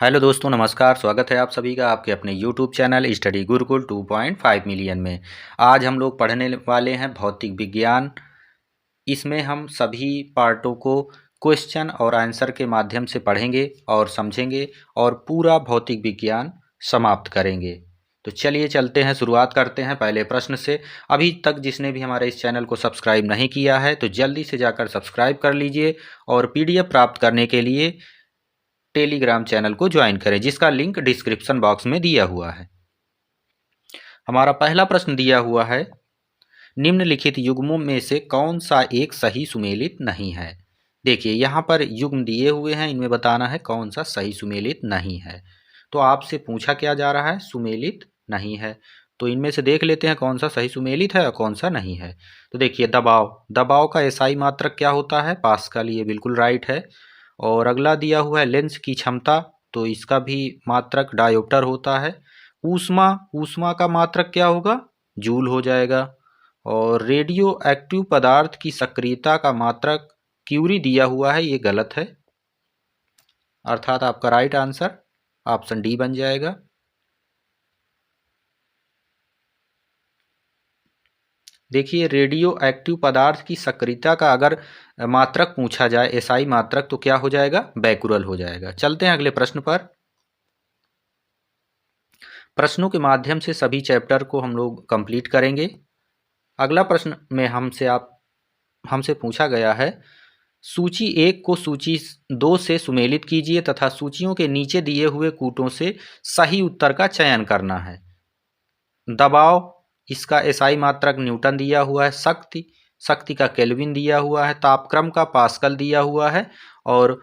Hello दोस्तों, नमस्कार। स्वागत है आप सभी का आपके अपने YouTube channel study Gurukul 2.5 million में। आज हम लोग पढ़ने वाले हैं भौतिक विज्ञान। इसमें हम सभी पार्टों को क्वेश्चन और आंसर के माध्यम से पढ़ेंगे और समझेंगे और पूरा भौतिक विज्ञान समाप्त करेंगे। तो चलिए चलते हैं, शुरुआत करते हैं पहले प्रश्न से। अभी तक जिसने भी हमारे इस चैनल को सब्सक्राइब नहीं किया है तो जल्दी से जाकर सब्सक्राइब कर लीजिए और पीडीएफ प्राप्त करने के लिए टेलीग्राम चैनल को ज्वाइन करें, जिसका लिंक डिस्क्रिप्शन बॉक्स में दिया हुआ है। हमारा पहला प्रश्न दिया हुआ है, निम्नलिखित युग्मों में से कौन सा एक सही सुमेलित नहीं है। देखिए यहाँ पर युग्म दिए हुए हैं, इनमें बताना है कौन सा सही सुमेलित नहीं है। तो आपसे पूछा क्या जा रहा है, सुमेलित नहीं है। तो इनमें से देख लेते हैं कौन सा सही सुमेलित है और कौन सा नहीं है। तो देखिए दबाव का एसआई मात्रक क्या होता है, पास्कल, ये बिल्कुल राइट है। और अगला दिया हुआ है लेंस की क्षमता, तो इसका भी मात्रक डायोप्टर होता है। ऊष्मा का मात्रक क्या होगा, जूल हो जाएगा। और रेडियो एक्टिव पदार्थ की सक्रियता का मात्रक क्यूरी दिया हुआ है, ये गलत है। अर्थात आपका राइट आंसर ऑप्शन डी बन जाएगा। देखिए रेडियो एक्टिव पदार्थ की सक्रियता का अगर मात्रक पूछा जाए, एसआई मात्रक, तो क्या हो जाएगा, बैकुरल हो जाएगा। चलते हैं अगले प्रश्न पर। प्रश्नों के माध्यम से सभी चैप्टर को हम लोग कंप्लीट करेंगे। अगला प्रश्न में हमसे पूछा गया है, सूची 1 को सूची 2 से सुमेलित कीजिए तथा सूचियों के नीचे दिए हुए कूटों से सही उत्तर का चयन करना है। दबाव, इसका एसआई मात्रक न्यूटन दिया हुआ है। शक्ति का केल्विन दिया हुआ है। तापक्रम का पास्कल दिया हुआ है और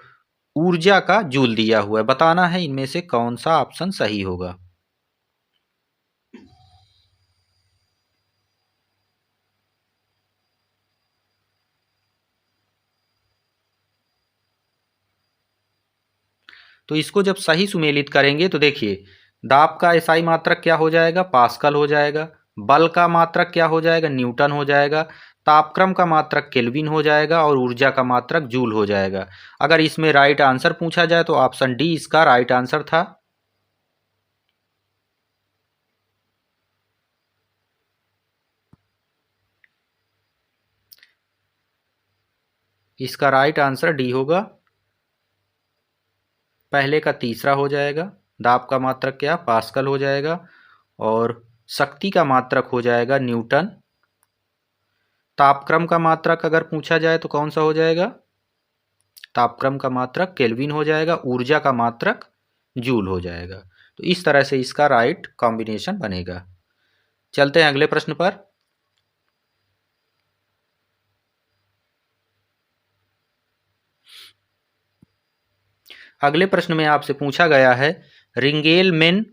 ऊर्जा का जूल दिया हुआ है। बताना है इनमें से कौन सा ऑप्शन सही होगा। तो इसको जब सही सुमेलित करेंगे तो देखिए दाब का एसआई मात्रक क्या हो जाएगा, पास्कल हो जाएगा। बल का मात्रक क्या हो जाएगा, न्यूटन हो जाएगा। तापक्रम का मात्रक केल्विन हो जाएगा और ऊर्जा का मात्रक जूल हो जाएगा। अगर इसमें राइट आंसर पूछा जाए तो ऑप्शन डी इसका राइट आंसर था। इसका राइट आंसर डी होगा। पहले का तीसरा हो जाएगा। दाब का मात्रक क्या, पास्कल हो जाएगा और शक्ति का मात्रक हो जाएगा न्यूटन। तापक्रम का मात्रक अगर पूछा जाए तो कौन सा हो जाएगा, तापक्रम का मात्रक केल्विन हो जाएगा। ऊर्जा का मात्रक जूल हो जाएगा। तो इस तरह से इसका राइट कॉम्बिनेशन बनेगा। चलते हैं अगले प्रश्न पर। अगले प्रश्न में आपसे पूछा गया है, रिंगेल-मेन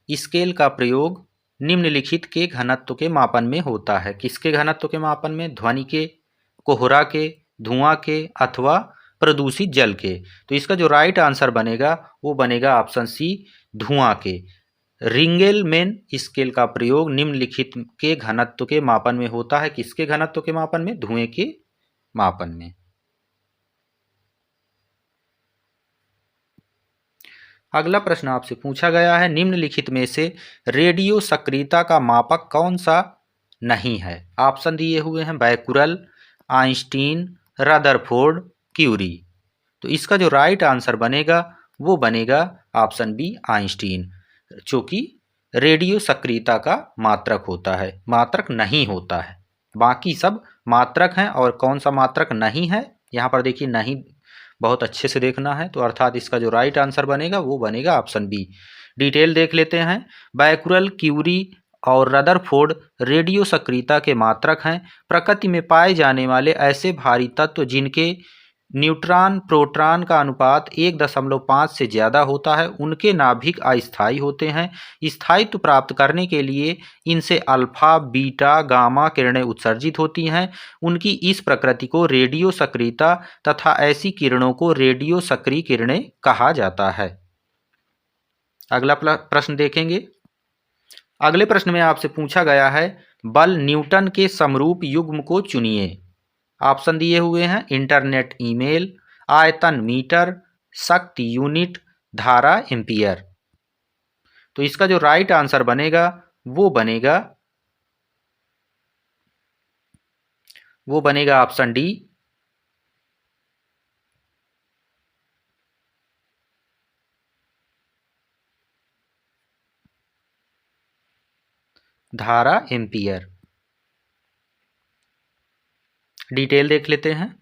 स्केल का प्रयोग निम्नलिखित के घनत्व के मापन में होता है। किसके घनत्व के मापन में, ध्वनि के, कोहरा के, धुआं के अथवा प्रदूषित जल के। तो इसका जो राइट आंसर बनेगा वो बनेगा ऑप्शन सी, धुआं के। रिंगेल-मेन स्केल का प्रयोग निम्नलिखित के घनत्व के मापन में होता है। किसके घनत्व के मापन में, धुएं के मापन में। अगला प्रश्न आपसे पूछा गया है, निम्नलिखित में से रेडियो सक्रियता का मापक कौन सा नहीं है। ऑप्शन दिए हुए हैं बैकुरल, आइंस्टीन, रदरफोर्ड, क्यूरी। तो इसका जो राइट आंसर बनेगा वो बनेगा ऑप्शन बी, आइंस्टीन, जो कि रेडियो सक्रियता का मात्रक होता है, मात्रक नहीं होता है। बाकी सब मात्रक हैं और कौन सा मात्रक नहीं है, यहाँ पर देखिए नहीं बहुत अच्छे से देखना है। तो अर्थात इसका जो राइट आंसर बनेगा वो बनेगा ऑप्शन बी। डिटेल देख लेते हैं। बैकुरल, क्यूरी और रदरफोर्ड रेडियो सक्रियता के मात्रक हैं। प्रकृति में पाए जाने वाले ऐसे भारी तत्व जिनके न्यूट्रॉन प्रोटॉन का अनुपात 1.5 से ज़्यादा होता है, उनके नाभिक अस्थायी होते हैं। स्थायित्व प्राप्त करने के लिए इनसे अल्फा, बीटा, गामा किरणें उत्सर्जित होती हैं। उनकी इस प्रकृति को रेडियो सक्रियता तथा ऐसी किरणों को रेडियो सक्रिय किरणें कहा जाता है। अगला प्रश्न देखेंगे। अगले प्रश्न में आपसे पूछा गया है, बल न्यूटन के समरूप युग्म को चुनिए। ऑप्शन दिए हुए हैं, इंटरनेट ईमेल, आयतन मीटर, शक्ति यूनिट, धारा एम्पियर। तो इसका जो राइट आंसर बनेगा वो बनेगा ऑप्शन डी, धारा एम्पियर। डिटेल देख लेते हैं।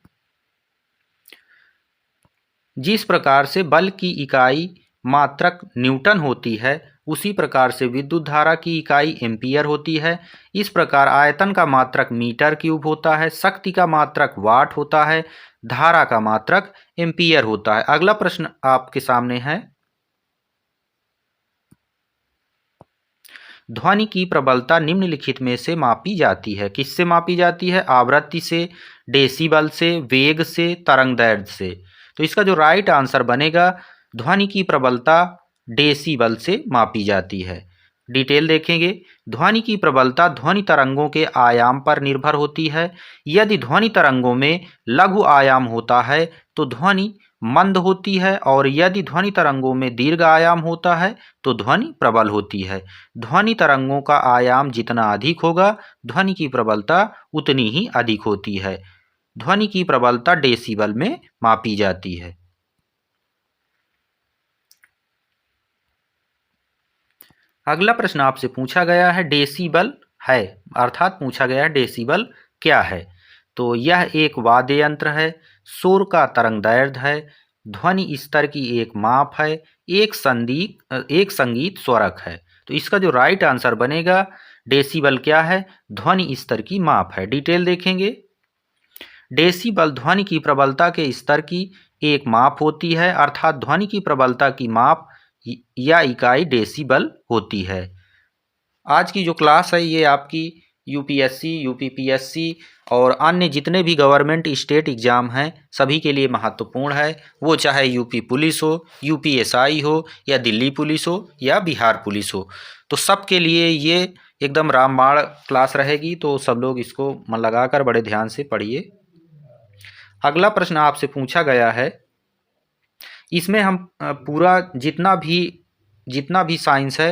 जिस प्रकार से बल की इकाई मात्रक न्यूटन होती है, उसी प्रकार से विद्युत धारा की इकाई एम्पियर होती है। इस प्रकार आयतन का मात्रक मीटर क्यूब होता है, शक्ति का मात्रक वाट होता है, धारा का मात्रक एम्पियर होता है। अगला प्रश्न आपके सामने है, ध्वनि की प्रबलता निम्नलिखित में से मापी जाती है। किससे मापी जाती है? आवृत्ति से, डेसिबल से, वेग से, तरंगदैर्घ्य से। तो इसका जो राइट आंसर बनेगा, ध्वनि की प्रबलता डेसिबल से मापी जाती है। डिटेल देखेंगे। ध्वनि की प्रबलता ध्वनि तरंगों के आयाम पर निर्भर होती है। यदि ध्वनि तरंगों में लघु आयाम होता है तो ध्वनि मंद होती है, और यदि ध्वनि तरंगों में दीर्घ आयाम होता है तो ध्वनि प्रबल होती है। ध्वनि तरंगों का आयाम जितना अधिक होगा, ध्वनि की प्रबलता उतनी ही अधिक होती है। ध्वनि की प्रबलता डेसिबल में मापी जाती है। अगला प्रश्न आपसे पूछा गया है, डेसिबल है, अर्थात पूछा गया है डेसिबल क्या है। तो यह एक वाद्य यंत्र है, शोर का तरंगदैर्घ्य है, ध्वनि स्तर की एक माप है, एक संगीत स्वरक है। तो इसका जो राइट आंसर बनेगा, डेसिबल क्या है? ध्वनि स्तर की माप है। डिटेल देखेंगे। डेसिबल ध्वनि की प्रबलता के स्तर की एक माप होती है, अर्थात ध्वनि की प्रबलता की माप या इकाई डेसिबल होती है। आज की जो क्लास है ये आपकी यूपीएससी, यूपीपीएससी और अन्य जितने भी गवर्नमेंट स्टेट एग्ज़ाम हैं सभी के लिए महत्वपूर्ण है। वो चाहे यूपी पुलिस हो, यूपीएसआई हो, या दिल्ली पुलिस हो, या बिहार पुलिस हो, तो सब के लिए ये एकदम रामबाण क्लास रहेगी। तो सब लोग इसको मन लगाकर बड़े ध्यान से पढ़िए। अगला प्रश्न आपसे पूछा गया है, इसमें हम पूरा जितना भी साइंस है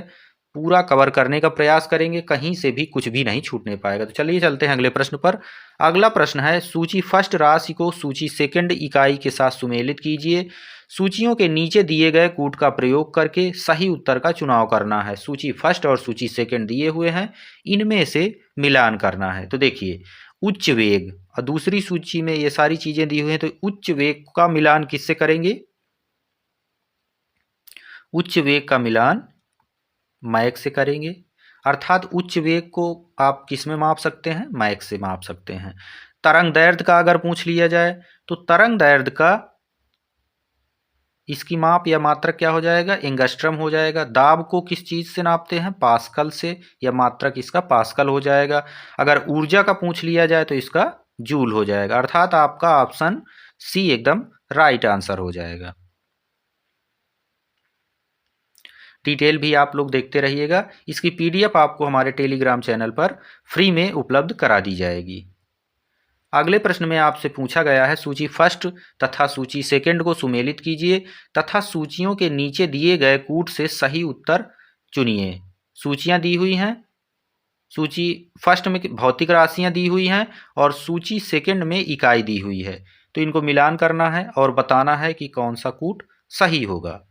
पूरा कवर करने का प्रयास करेंगे, कहीं से भी कुछ भी नहीं छूटने पाएगा। तो चलिए चलते हैं अगले प्रश्न पर। अगला प्रश्न है, सूची फर्स्ट राशि को सूची सेकंड इकाई के साथ सुमेलित कीजिए। सूचियों के नीचे दिए गए कूट का प्रयोग करके सही उत्तर का चुनाव करना है। सूची फर्स्ट और सूची सेकंड दिए हुए हैं, इनमें से मिलान करना है। तो देखिए, उच्च वेग, और दूसरी सूची में ये सारी चीजें दी हुई हैं, तो उच्च वेग का मिलान किससे करेंगे? उच्च वेग का मिलान मैक से करेंगे। अर्थात उच्च वेग को आप किस में माप सकते हैं? मैक से माप सकते हैं। तरंग दैर्घ्य का अगर पूछ लिया जाए तो तरंग दैर्घ्य का इसकी माप या मात्रक क्या हो जाएगा? एंगस्ट्रम हो जाएगा। दाब को किस चीज से नापते हैं? पास्कल से, या मात्रक इसका पास्कल हो जाएगा। अगर ऊर्जा का पूछ लिया जाए तो इसका जूल हो जाएगा। अर्थात आपका ऑप्शन सी एकदम राइट आंसर हो जाएगा। डिटेल भी आप लोग देखते रहिएगा। इसकी पीडीएफ आपको हमारे टेलीग्राम चैनल पर फ्री में उपलब्ध करा दी जाएगी। अगले प्रश्न में आपसे पूछा गया है, सूची फर्स्ट तथा सूची सेकंड को सुमेलित कीजिए तथा सूचियों के नीचे दिए गए कूट से सही उत्तर चुनिए। सूचियां दी हुई हैं, सूची फर्स्ट में भौतिक राशियां दी हुई हैं और सूची सेकंड में इकाई दी हुई है। तो इनको मिलान करना है और बताना है कि कौन सा कूट सही होगा।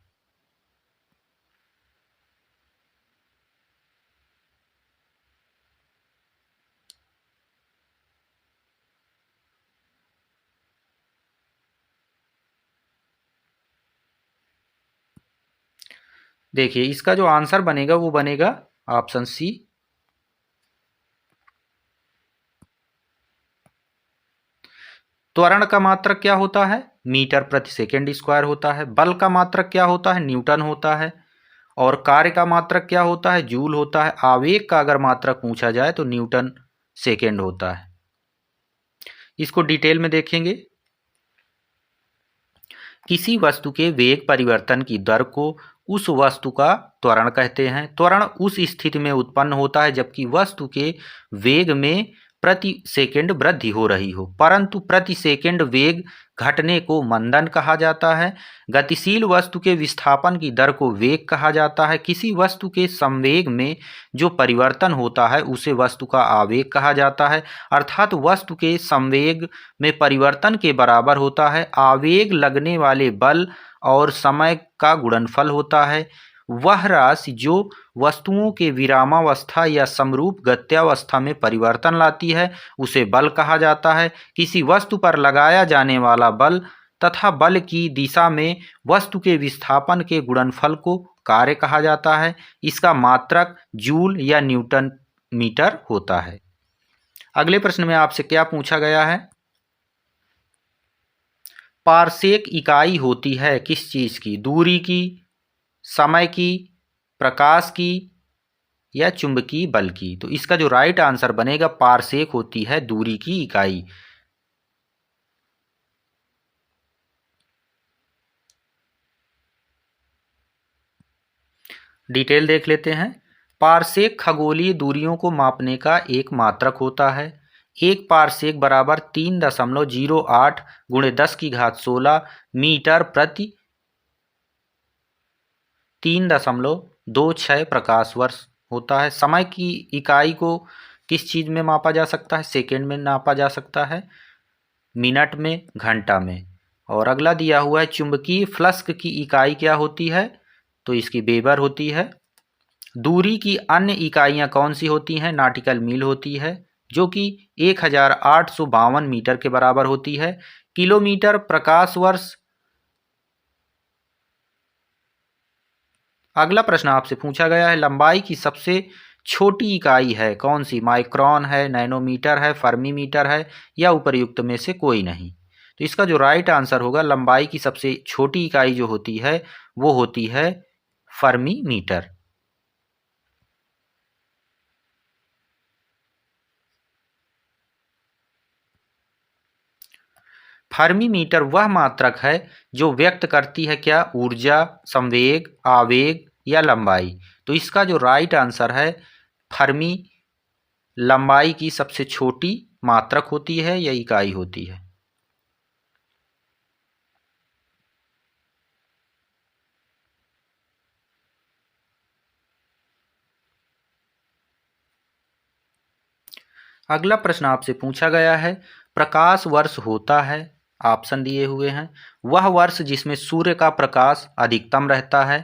देखिए, इसका जो आंसर बनेगा वो बनेगा ऑप्शन सी। त्वरण का मात्रक क्या होता है? मीटर प्रति सेकंड स्क्वायर होता है। बल का मात्रक क्या होता है? न्यूटन होता है। और कार्य का मात्रक क्या होता है? जूल होता है। आवेग का अगर मात्रक पूछा जाए तो न्यूटन सेकंड होता है। इसको डिटेल में देखेंगे। किसी वस्तु के वेग परिवर्तन की दर को उस वस्तु का त्वरण कहते हैं। त्वरण उस स्थिति में उत्पन्न होता है जबकि वस्तु के वेग में प्रति सेकंड वृद्धि हो रही हो, परंतु प्रति सेकंड वेग घटने को मंदन कहा जाता है। गतिशील वस्तु के विस्थापन की दर को वेग कहा जाता है। किसी वस्तु के संवेग में जो परिवर्तन होता है उसे वस्तु का आवेग कहा जाता है। अर्थात वस्तु के संवेग में परिवर्तन के बराबर होता है आवेग लगने वाले बल और समय का गुणनफल होता है। वह राशि जो वस्तुओं के विरामावस्था या समरूप गत्यावस्था में परिवर्तन लाती है उसे बल कहा जाता है। किसी वस्तु पर लगाया जाने वाला बल तथा बल की दिशा में वस्तु के विस्थापन के गुणनफल को कार्य कहा जाता है। इसका मात्रक जूल या न्यूटन मीटर होता है। अगले प्रश्न में आपसे क्या पूछा गया है? पारसेक इकाई होती है किस चीज की? दूरी की, समय की, प्रकाश की या चुंबकीय बल की? तो इसका जो राइट आंसर बनेगा पारसेक होती है दूरी की इकाई। डिटेल देख लेते हैं। पारसेक खगोलीय दूरियों को मापने का एक मात्रक होता है। एक पारसेक बराबर 3.08 गुणे 10⁻16 मीटर प्रति 3.26 प्रकाश वर्ष होता है। समय की इकाई को किस चीज़ में मापा जा सकता है? सेकेंड में नापा जा सकता है, मिनट में, घंटा में। और अगला दिया हुआ है चुंबकीय फ्लक्स की इकाई क्या होती है? तो इसकी वेबर होती है। दूरी की अन्य इकाइयाँ कौन सी होती हैं? नाटिकल मील होती है जो कि 1852 मीटर के बराबर होती है। किलोमीटर, प्रकाश वर्ष। अगला प्रश्न आपसे पूछा गया है लंबाई की सबसे छोटी इकाई है कौन सी? माइक्रोन है, नैनोमीटर है, फर्मी मीटर है या उपर्युक्त में से कोई नहीं? तो इसका जो राइट आंसर होगा लंबाई की सबसे छोटी इकाई जो होती है वो होती है फर्मी मीटर। फर्मी मीटर वह मात्रक है जो व्यक्त करती है क्या? ऊर्जा, संवेग, आवेग या लंबाई? तो इसका जो राइट आंसर है फर्मी लंबाई की सबसे छोटी मात्रक होती है या इकाई होती है। अगला प्रश्न आपसे पूछा गया है प्रकाश वर्ष होता है, ऑप्शन दिए हुए हैं, वह वर्ष जिसमें सूर्य का प्रकाश अधिकतम रहता है,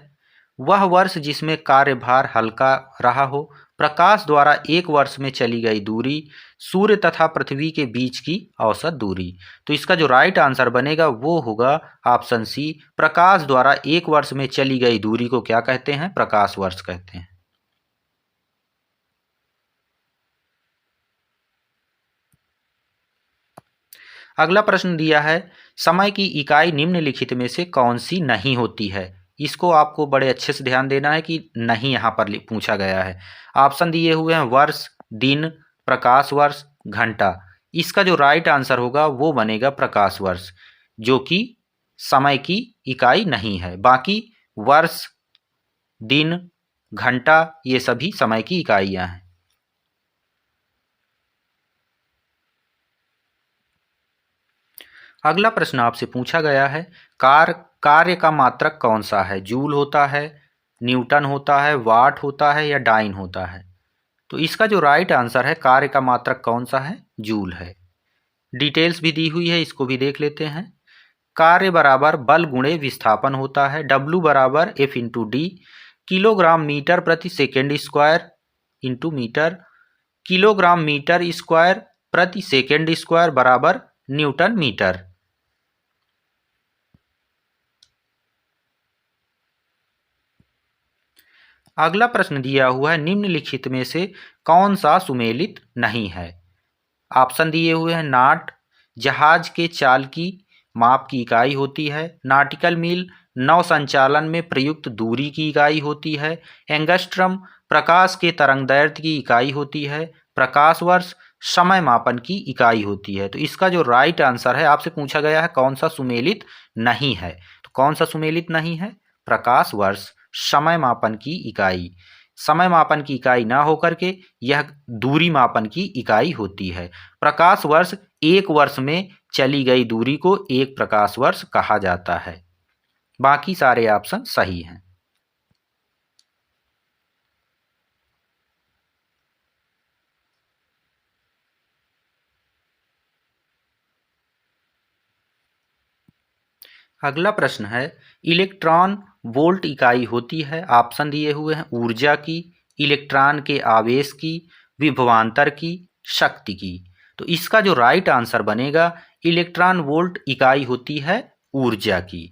वह वर्ष जिसमें कार्यभार हल्का रहा हो, प्रकाश द्वारा एक वर्ष में चली गई दूरी, सूर्य तथा पृथ्वी के बीच की औसत दूरी। तो इसका जो राइट आंसर बनेगा वो होगा ऑप्शन सी, प्रकाश द्वारा एक वर्ष में चली गई दूरी को क्या कहते हैं? प्रकाश वर्ष कहते हैं। अगला प्रश्न दिया है समय की इकाई निम्नलिखित में से कौन सी नहीं होती है? इसको आपको बड़े अच्छे से ध्यान देना है कि नहीं यहाँ पर पूछा गया है। ऑप्शन दिए हुए हैं वर्ष, दिन, प्रकाश वर्ष, घंटा। इसका जो राइट आंसर होगा वो बनेगा प्रकाश वर्ष जो कि समय की इकाई नहीं है। बाकी वर्ष, दिन, घंटा ये सभी समय की इकाइयाँ हैं। अगला प्रश्न आपसे पूछा गया है कार्य का मात्रक कौन सा है? जूल होता है, न्यूटन होता है, वाट होता है या डाइन होता है? तो इसका जो राइट आंसर है कार्य का मात्रक कौन सा है? जूल है। डिटेल्स भी दी हुई है, इसको भी देख लेते हैं। कार्य बराबर बल गुणे विस्थापन होता है। W बराबर F into D, kilogram metre प्रति second square into metre, kilogram metre square प्रति सेकेंड स्क्वायर बराबर न्यूटन मीटर। अगला प्रश्न दिया हुआ है निम्नलिखित में से कौन सा सुमेलित नहीं है? ऑप्शन दिए हुए हैं नाट जहाज के चाल की माप की इकाई होती है, नाटिकल मील नौ संचालन में प्रयुक्त दूरी की इकाई होती है, एंगस्ट्रम प्रकाश के तरंगदैर्ध्य की इकाई होती है, प्रकाश वर्ष समय मापन की इकाई होती है। तो इसका जो राइट आंसर है आपसे पूछा गया है कौन सा सुमेलित नहीं है? तो कौन सा सुमेलित नहीं है? प्रकाश वर्ष समय मापन की इकाई। समय मापन की इकाई ना होकर के यह दूरी मापन की इकाई होती है। प्रकाश वर्ष, एक वर्ष में चली गई दूरी को एक प्रकाश वर्ष कहा जाता है। बाकी सारे ऑप्शन सही हैं। अगला प्रश्न है, इलेक्ट्रॉन वोल्ट इकाई होती है। ऑप्शन दिए हुए हैं ऊर्जा की, इलेक्ट्रॉन के आवेश की, विभवांतर की, शक्ति की। तो इसका जो राइट आंसर बनेगा, इलेक्ट्रॉन वोल्ट इकाई होती है ऊर्जा की।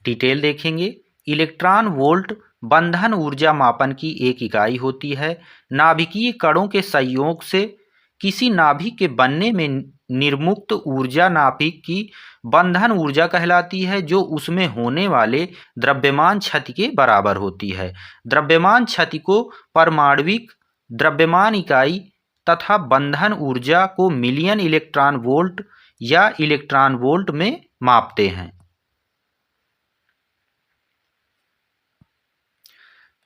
डिटेल देखेंगे, इलेक्ट्रॉन वोल्ट बंधन ऊर्जा मापन की एक इकाई होती है। नाभिकीय कणों के संयोग से किसी नाभिक के बनने में निर्मुक्त ऊर्जा नाभिक की बंधन ऊर्जा कहलाती है, जो उसमें होने वाले द्रव्यमान क्षति के बराबर होती है। द्रव्यमान क्षति को परमाणविक द्रव्यमान इकाई तथा बंधन ऊर्जा को मिलियन इलेक्ट्रॉन वोल्ट या इलेक्ट्रॉन वोल्ट में मापते हैं।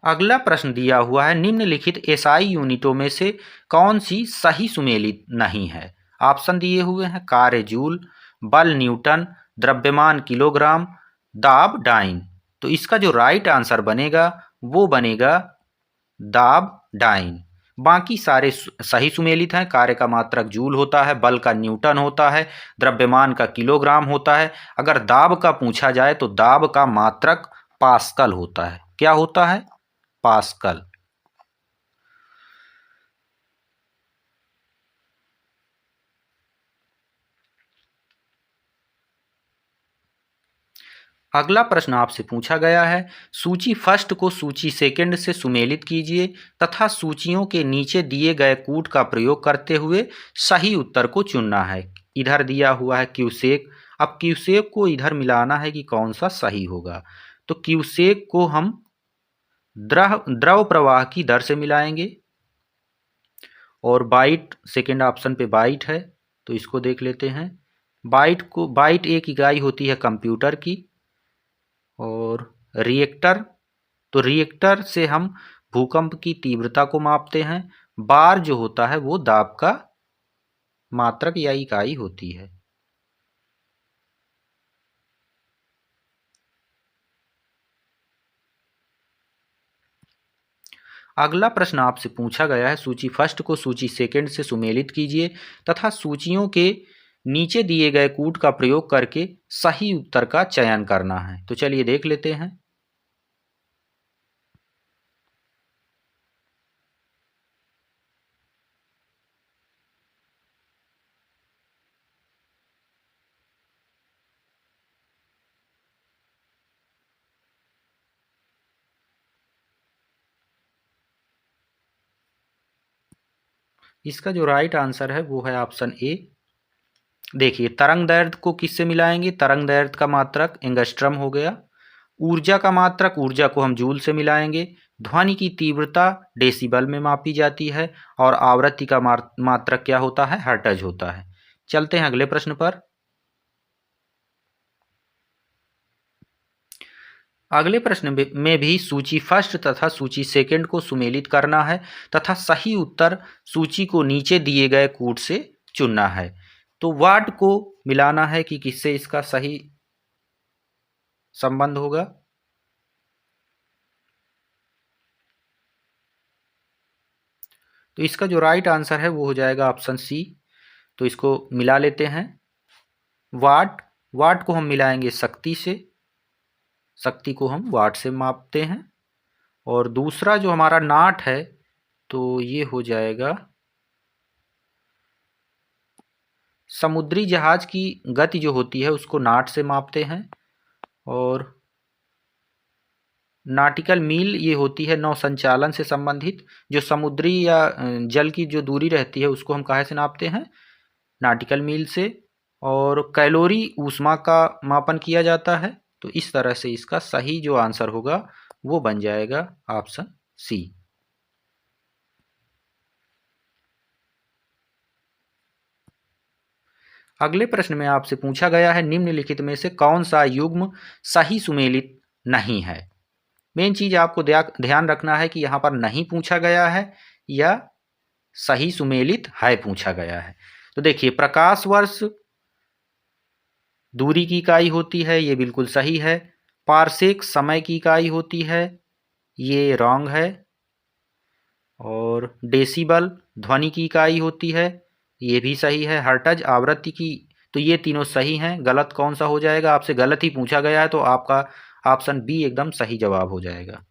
अगला प्रश्न दिया हुआ है, निम्नलिखित एसआई यूनिटों में से कौन सी सही सुमेलित नहीं है। ऑप्शन दिए हुए हैं कार्य जूल, बल न्यूटन, द्रव्यमान किलोग्राम, दाब डाइन। तो इसका जो राइट आंसर बनेगा वो बनेगा दाब डाइन। बाकी सारे सही सुमेलित हैं। कार्य का मात्रक जूल होता है, बल का न्यूटन होता है, द्रव्यमान का किलोग्राम होता है। अगर दाब का पूछा जाए तो दाब का मात्रक पास्कल होता है। क्या होता है? पास्कल। अगला प्रश्न आपसे पूछा गया है, सूची फर्स्ट को सूची सेकंड से सुमेलित कीजिए तथा सूचियों के नीचे दिए गए कूट का प्रयोग करते हुए सही उत्तर को चुनना है। इधर दिया हुआ है क्यूसेक। अब क्यूसेक को इधर मिलाना है कि कौन सा सही होगा। तो क्यूसेक को हम द्रव प्रवाह की दर से मिलाएंगे। और बाइट, सेकेंड ऑप्शन पे बाइट है, तो इसको देख लेते हैं। बाइट एक इकाई होती है कंप्यूटर की। और रिएक्टर, तो रिएक्टर से हम भूकंप की तीव्रता को मापते हैं। बार जो होता है वो दाब का मात्रक या इकाई होती है। अगला प्रश्न आपसे पूछा गया है, सूची फर्स्ट को सूची सेकंड से सुमेलित कीजिए तथा सूचियों के नीचे दिए गए कूट का प्रयोग करके सही उत्तर का चयन करना है। तो चलिए देख लेते हैं। इसका जो राइट आंसर है वो है ऑप्शन ए। देखिए, तरंग दैर्ध्य को किससे मिलाएंगे? तरंग दैर्ध्य का मात्रक एंगस्ट्रम हो गया। ऊर्जा का मात्रक, ऊर्जा को हम जूल से मिलाएंगे। ध्वनि की तीव्रता डेसिबल में मापी जाती है। और आवृत्ति का मात्रक क्या होता है? हर्ट्ज होता है। चलते हैं अगले प्रश्न पर। अगले प्रश्न में भी सूची फर्स्ट तथा सूची सेकंड को सुमेलित करना है तथा सही उत्तर सूची को नीचे दिए गए कूट से चुनना है। तो वाट को मिलाना है कि किससे इसका सही संबंध होगा। तो इसका जो राइट आंसर है वो हो जाएगा ऑप्शन सी। तो इसको मिला लेते हैं। वाट को हम मिलाएंगे शक्ति से। शक्ति को हम वाट से मापते हैं। और दूसरा जो हमारा नाट है, तो ये हो जाएगा, समुद्री जहाज की गति जो होती है उसको नाट से मापते हैं। और नाटिकल मील ये होती है नौ संचालन से संबंधित। जो समुद्री या जल की जो दूरी रहती है उसको हम काहे से नापते हैं? नाटिकल मील से। और कैलोरी ऊष्मा का मापन किया जाता है। तो इस तरह से इसका सही जो आंसर होगा वो बन जाएगा ऑप्शन सी। अगले प्रश्न में आपसे पूछा गया है, निम्नलिखित में से कौन सा युग्म सही सुमेलित नहीं है। मेन चीज़ आपको ध्यान रखना है कि यहाँ पर नहीं पूछा गया है या सही सुमेलित है पूछा गया है। तो देखिए प्रकाश वर्ष दूरी की इकाई होती है, ये बिल्कुल सही है। पारसेक समय की इकाई होती है, ये रॉन्ग है। और डेसिबल ध्वनि की इकाई होती है, ये भी सही है। हर्ट्ज आवृत्ति की, तो ये तीनों सही हैं। गलत कौन सा हो जाएगा? आपसे गलत ही पूछा गया है, तो आपका ऑप्शन बी एकदम सही जवाब हो जाएगा।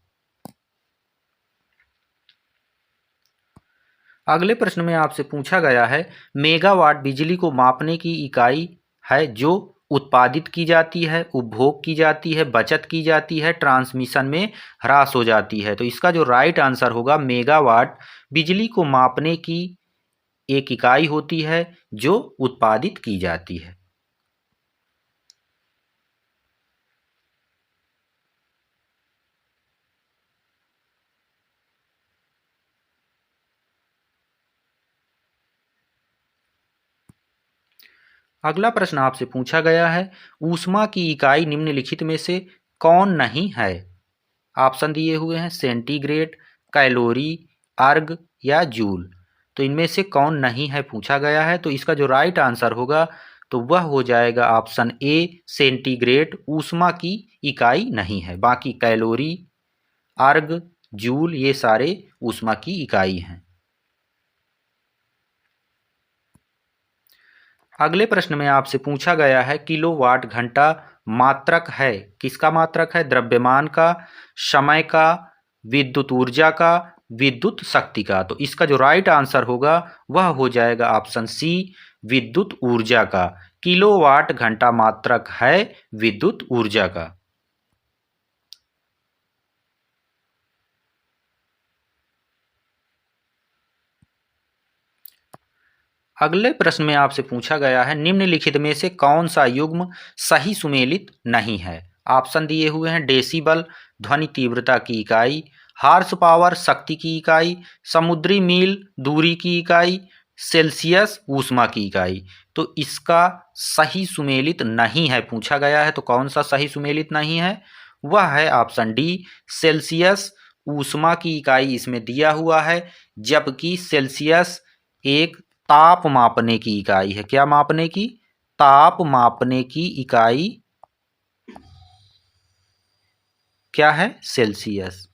अगले प्रश्न में आपसे पूछा गया है मेगावाट बिजली को मापने की इकाई है जो उत्पादित की जाती है, उपभोग की जाती है, बचत की जाती है, ट्रांसमिशन में ह्रास हो जाती है। तो इसका जो राइट आंसर होगा, मेगावाट बिजली को मापने की एक इकाई होती है जो उत्पादित की जाती है। अगला प्रश्न आपसे पूछा गया है ऊष्मा की इकाई निम्नलिखित में से कौन नहीं है? ऑप्शन दिए हुए हैं सेंटीग्रेड, कैलोरी, अर्ग या जूल। तो इनमें से कौन नहीं है पूछा गया है। तो इसका जो राइट आंसर होगा तो वह हो जाएगा ऑप्शन ए सेंटीग्रेड ऊष्मा की इकाई नहीं है। बाकी कैलोरी, अर्ग, जूल ये सारे ऊष्मा की इकाई हैं। अगले प्रश्न में आपसे पूछा गया है किलोवाट घंटा मात्रक है, किसका मात्रक है? द्रव्यमान का, समय का, विद्युत ऊर्जा का, विद्युत शक्ति का। तो इसका जो राइट आंसर होगा वह हो जाएगा ऑप्शन सी विद्युत ऊर्जा का। किलोवाट घंटा मात्रक है विद्युत ऊर्जा का। अगले प्रश्न में आपसे पूछा गया है निम्नलिखित में से कौन सा युग्म सही सुमेलित नहीं है? ऑप्शन दिए हुए हैं डेसिबल ध्वनि तीव्रता की इकाई, हार्स पावर शक्ति की इकाई, समुद्री मील दूरी की इकाई, सेल्सियस ऊष्मा की इकाई। तो इसका सही सुमेलित नहीं है पूछा गया है। तो कौन सा सही सुमेलित नहीं है? वह है ऑप्शन डी सेल्सियस ऊष्मा की इकाई इसमें दिया हुआ है, जबकि सेल्सियस एक ताप मापने की इकाई है। क्या मापने की? ताप मापने की इकाई क्या है? सेल्सियस।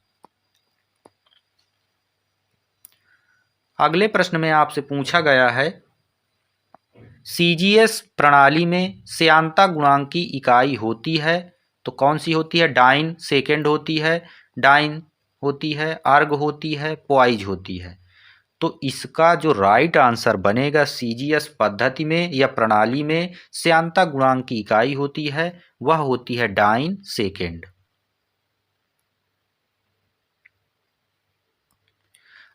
अगले प्रश्न में आपसे पूछा गया है सीजीएस प्रणाली में श्यानता गुणांक की इकाई होती है, तो कौन सी होती है? डाइन सेकेंड होती है, डाइन होती है, अर्ग होती है, पॉइज होती है। तो इसका जो राइट आंसर बनेगा सीजीएस पद्धति में या प्रणाली में श्यानता गुणांक की इकाई होती है, वह होती है डाइन सेकेंड।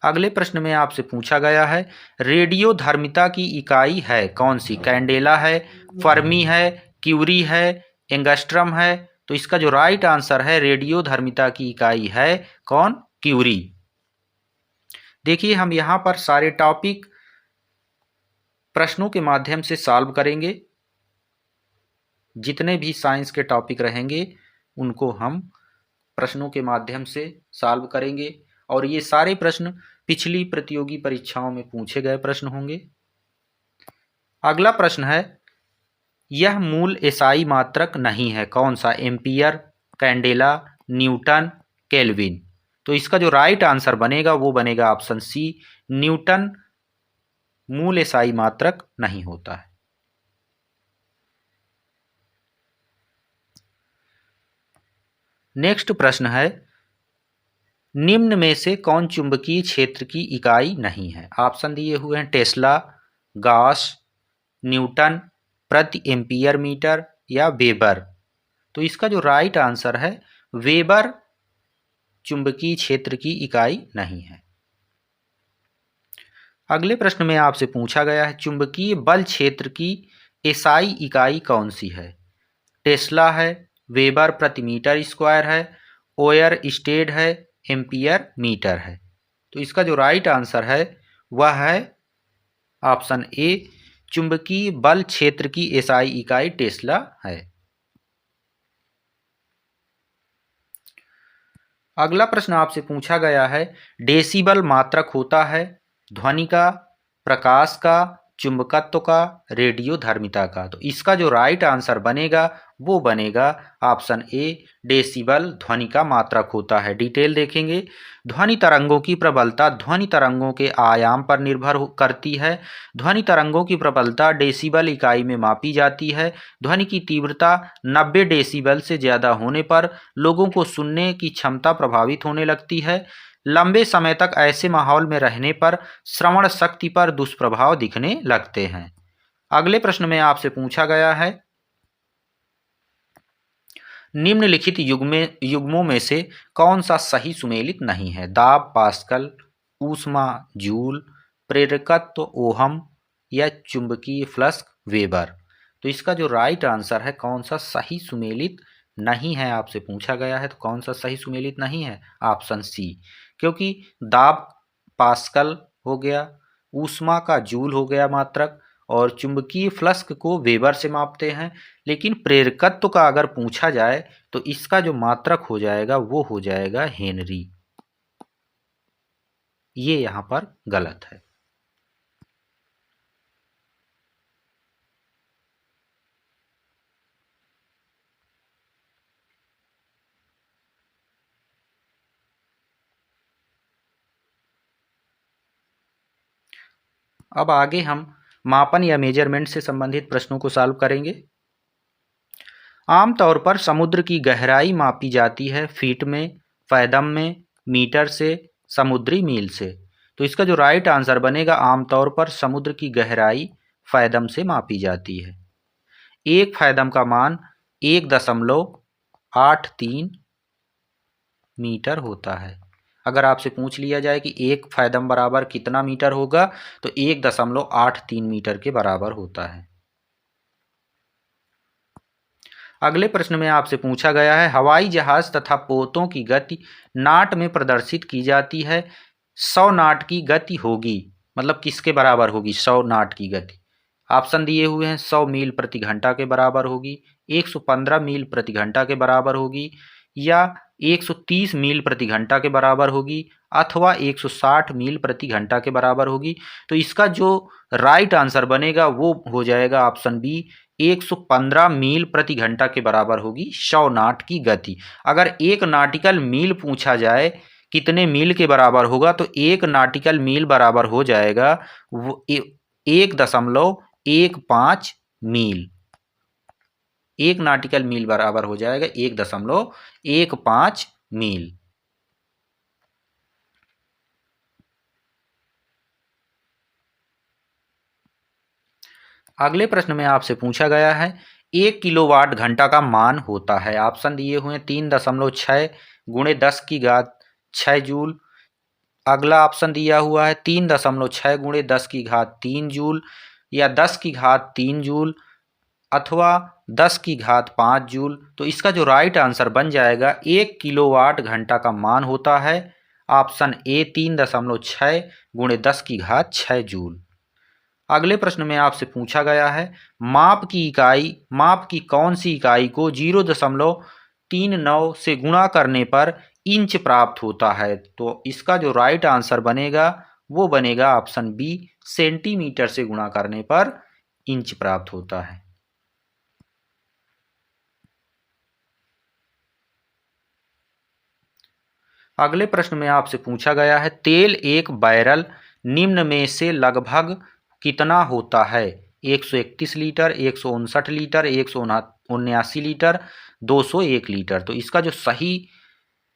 अगले प्रश्न में आपसे पूछा गया है रेडियोधर्मिता की इकाई है कौन सी? कैंडेला है, फर्मी है, क्यूरी है, एंगस्ट्रम है। तो इसका जो राइट आंसर है रेडियोधर्मिता की इकाई है कौन? क्यूरी। देखिए हम यहाँ पर सारे टॉपिक प्रश्नों के माध्यम से सॉल्व करेंगे। जितने भी साइंस के टॉपिक रहेंगे उनको हम प्रश्नों के माध्यम से सॉल्व करेंगे और ये सारे प्रश्न पिछली प्रतियोगी परीक्षाओं में पूछे गए प्रश्न होंगे। अगला प्रश्न है यह मूल एसआई मात्रक नहीं है कौन सा? Ampere, candela, Newton, kelvin. तो इसका जो राइट आंसर बनेगा वो बनेगा ऑप्शन सी न्यूटन मूल एसआई मात्रक नहीं होता है। नेक्स्ट प्रश्न है निम्न में से कौन चुंबकीय क्षेत्र की इकाई नहीं है? ऑप्शन दिए हुए हैं टेस्ला, गॉस, न्यूटन प्रति एम्पियर मीटर या वेबर। तो इसका जो राइट आंसर है वेबर चुंबकीय क्षेत्र की इकाई नहीं है। अगले प्रश्न में आपसे पूछा गया है चुंबकीय बल क्षेत्र की एसआई इकाई कौन सी है? टेस्ला है, वेबर प्रति मीटर स्क्वायर है, ओयर स्टेड है, एम्पियर मीटर है। तो इसका जो राइट आंसर है वह है ऑप्शन ए चुंबकीय बल क्षेत्र की एसआई इकाई टेस्ला है। अगला प्रश्न आपसे पूछा गया है, डेसिबल मात्रक होता है ध्वनि का, प्रकाश का, चुंबकत्व का, रेडियोधर्मिता का। तो इसका जो राइट आंसर बनेगा वो बनेगा ऑप्शन ए, डेसिबल ध्वनि का मात्रक होता है। डिटेल देखेंगे। ध्वनि तरंगों की प्रबलता ध्वनि तरंगों के आयाम पर निर्भर करती है। ध्वनि तरंगों की प्रबलता डेसिबल इकाई में मापी जाती है। ध्वनि की तीव्रता 90 डेसिबल से ज़्यादा होने पर लोगों को सुनने की क्षमता प्रभावित होने लगती है। लंबे समय तक ऐसे माहौल में रहने पर श्रवण शक्ति पर दुष्प्रभाव दिखने लगते हैं। अगले प्रश्न में आपसे पूछा गया है, निम्नलिखित युग्मों में से कौन सा सही सुमेलित नहीं है? दाब पास्कल, ऊष्मा जूल, प्रेरकत्व ओहम या चुंबकीय फ्लक्स वेबर। तो इसका जो राइट आंसर है, कौन सा सही सुमेलित नहीं है आपसे पूछा गया है, तो कौन सा सही सुमेलित नहीं है? ऑप्शन सी, क्योंकि दाब पास्कल हो गया, ऊष्मा का जूल हो गया मात्रक, और चुंबकीय फ्लक्स को वेबर से मापते हैं। लेकिन प्रेरकत्व का अगर पूछा जाए तो इसका जो मात्रक हो जाएगा वो हो जाएगा हेनरी। ये यहां पर गलत है। अब आगे हम मापन या मेजरमेंट से संबंधित प्रश्नों को सॉल्व करेंगे। आमतौर पर समुद्र की गहराई मापी जाती है फीट में, फैदम में, मीटर से, समुद्री मील से। तो इसका जो राइट आंसर बनेगा, आमतौर पर समुद्र की गहराई फैदम से मापी जाती है। एक फैदम का मान 1.83 मीटर होता है। अगर आपसे पूछ लिया जाए कि एक फैदम बराबर कितना मीटर होगा, तो 1.83 मीटर के बराबर होता है। अगले प्रश्न में आपसे पूछा गया है, हवाई जहाज तथा पोतों की गति नाट में प्रदर्शित की जाती है। 100 नाट की गति होगी, मतलब किसके बराबर होगी 100 नाट की गति? ऑप्शन दिए हुए हैं, 100 मील प्रति घंटा के बराबर होगी, 115 मील प्रति घंटा के बराबर होगी, या 130 मील प्रति घंटा के बराबर होगी, अथवा 160 मील प्रति घंटा के बराबर होगी। तो इसका जो राइट आंसर बनेगा वो हो जाएगा ऑप्शन बी, 115 मील प्रति घंटा के बराबर होगी 100 नाट की गति। अगर एक नाटिकल मील पूछा जाए कितने मील के बराबर होगा, तो एक नाटिकल मील बराबर हो जाएगा 1.15 मील। एक नाटिकल मील बराबर हो जाएगा 1.15 मील। अगले प्रश्न में आपसे पूछा गया है, 1 किलोवाट घंटा का मान होता है। ऑप्शन दिए हुए हैं, 3.6 गुणे 10 की घात 6 जूल। अगला ऑप्शन दिया हुआ है 3.6 गुणे 10 की घात 3 जूल, या 10 की घात 3 जूल, अथवा 10 की घात 5 जूल। तो इसका जो राइट आंसर बन जाएगा, 1 किलोवाट घंटा का मान होता है ऑप्शन ए, 3.6 गुणे 10 की घात 6 जूल। अगले प्रश्न में आपसे पूछा गया है, माप की कौन सी इकाई को 0.39 से गुणा करने पर इंच प्राप्त होता है? तो इसका जो राइट आंसर बनेगा वो बनेगा ऑप्शन बी, सेंटीमीटर से गुणा करने पर इंच प्राप्त होता है। अगले प्रश्न में आपसे पूछा गया है, तेल एक बैरल निम्न में से लगभग कितना होता है? 131 लीटर, 159 लीटर, 179 लीटर, 201 लीटर। तो इसका जो सही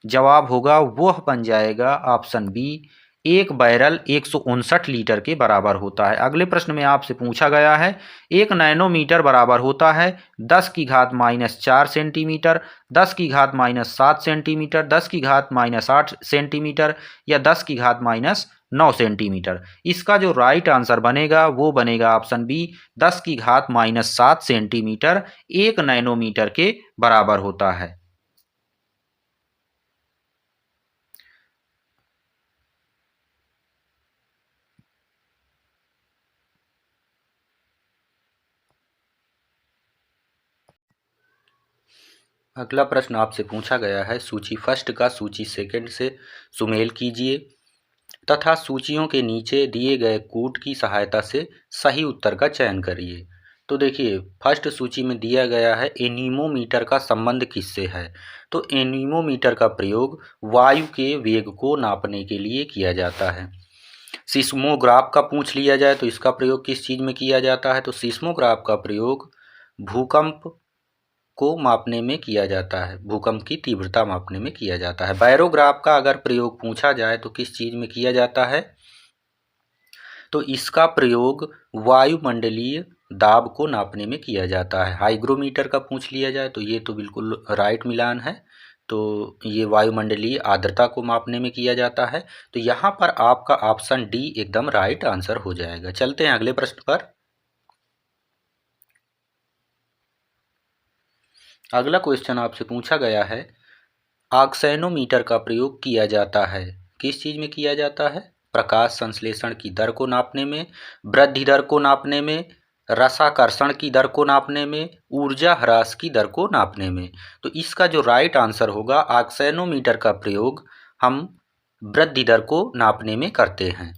जवाब होगा वह बन जाएगा ऑप्शन बी, एक बैरल 159 लीटर के बराबर होता है। अगले प्रश्न में आपसे पूछा गया है, 1 नैनोमीटर बराबर होता है 10 की घात -4 सेंटीमीटर, 10 की घात -7 सेंटीमीटर, 10 की घात -8 सेंटीमीटर, या 10 की घात -9 सेंटीमीटर। इसका जो राइट आंसर बनेगा वो बनेगा ऑप्शन बी, 10 की घात -7 सेंटीमीटर 1 नैनोमीटर के बराबर होता है। अगला प्रश्न आपसे पूछा गया है, सूची फर्स्ट का सूची सेकंड से सुमेल कीजिए तथा सूचियों के नीचे दिए गए कूट की सहायता से सही उत्तर का चयन करिए। तो देखिए, फर्स्ट सूची में दिया गया है एनीमोमीटर का संबंध किससे है। तो एनीमोमीटर का प्रयोग वायु के वेग को नापने के लिए किया जाता है। सिस्मोग्राफ का पूछ लिया जाए तो इसका प्रयोग किस चीज़ में किया जाता है। तो सिस्मोग्राफ का प्रयोग भूकंप को मापने में किया जाता है, भूकंप की तीव्रता मापने में किया जाता है। बायरोग्राफ का अगर प्रयोग पूछा जाए तो किस चीज़ में किया जाता है। तो इसका प्रयोग वायुमंडलीय दाब को नापने में किया जाता है। हाइग्रोमीटर का पूछ लिया जाए तो ये तो बिल्कुल राइट मिलान है। तो ये वायुमंडलीय आर्द्रता को मापने में किया जाता है। तो यहाँ पर आपका ऑप्शन डी एकदम राइट आंसर हो जाएगा। चलते हैं अगले प्रश्न पर। अगला क्वेश्चन आपसे पूछा गया है, ऑक्सेनोमीटर का प्रयोग किया जाता है, किस चीज़ में किया जाता है। प्रकाश संश्लेषण की दर को नापने में, वृद्धि दर को नापने में, रसाकर्षण की दर को नापने में, ऊर्जा ह्रास की दर को नापने में। तो इसका जो राइट आंसर होगा, ऑक्सेनोमीटर का प्रयोग हम वृद्धि दर को नापने में करते हैं।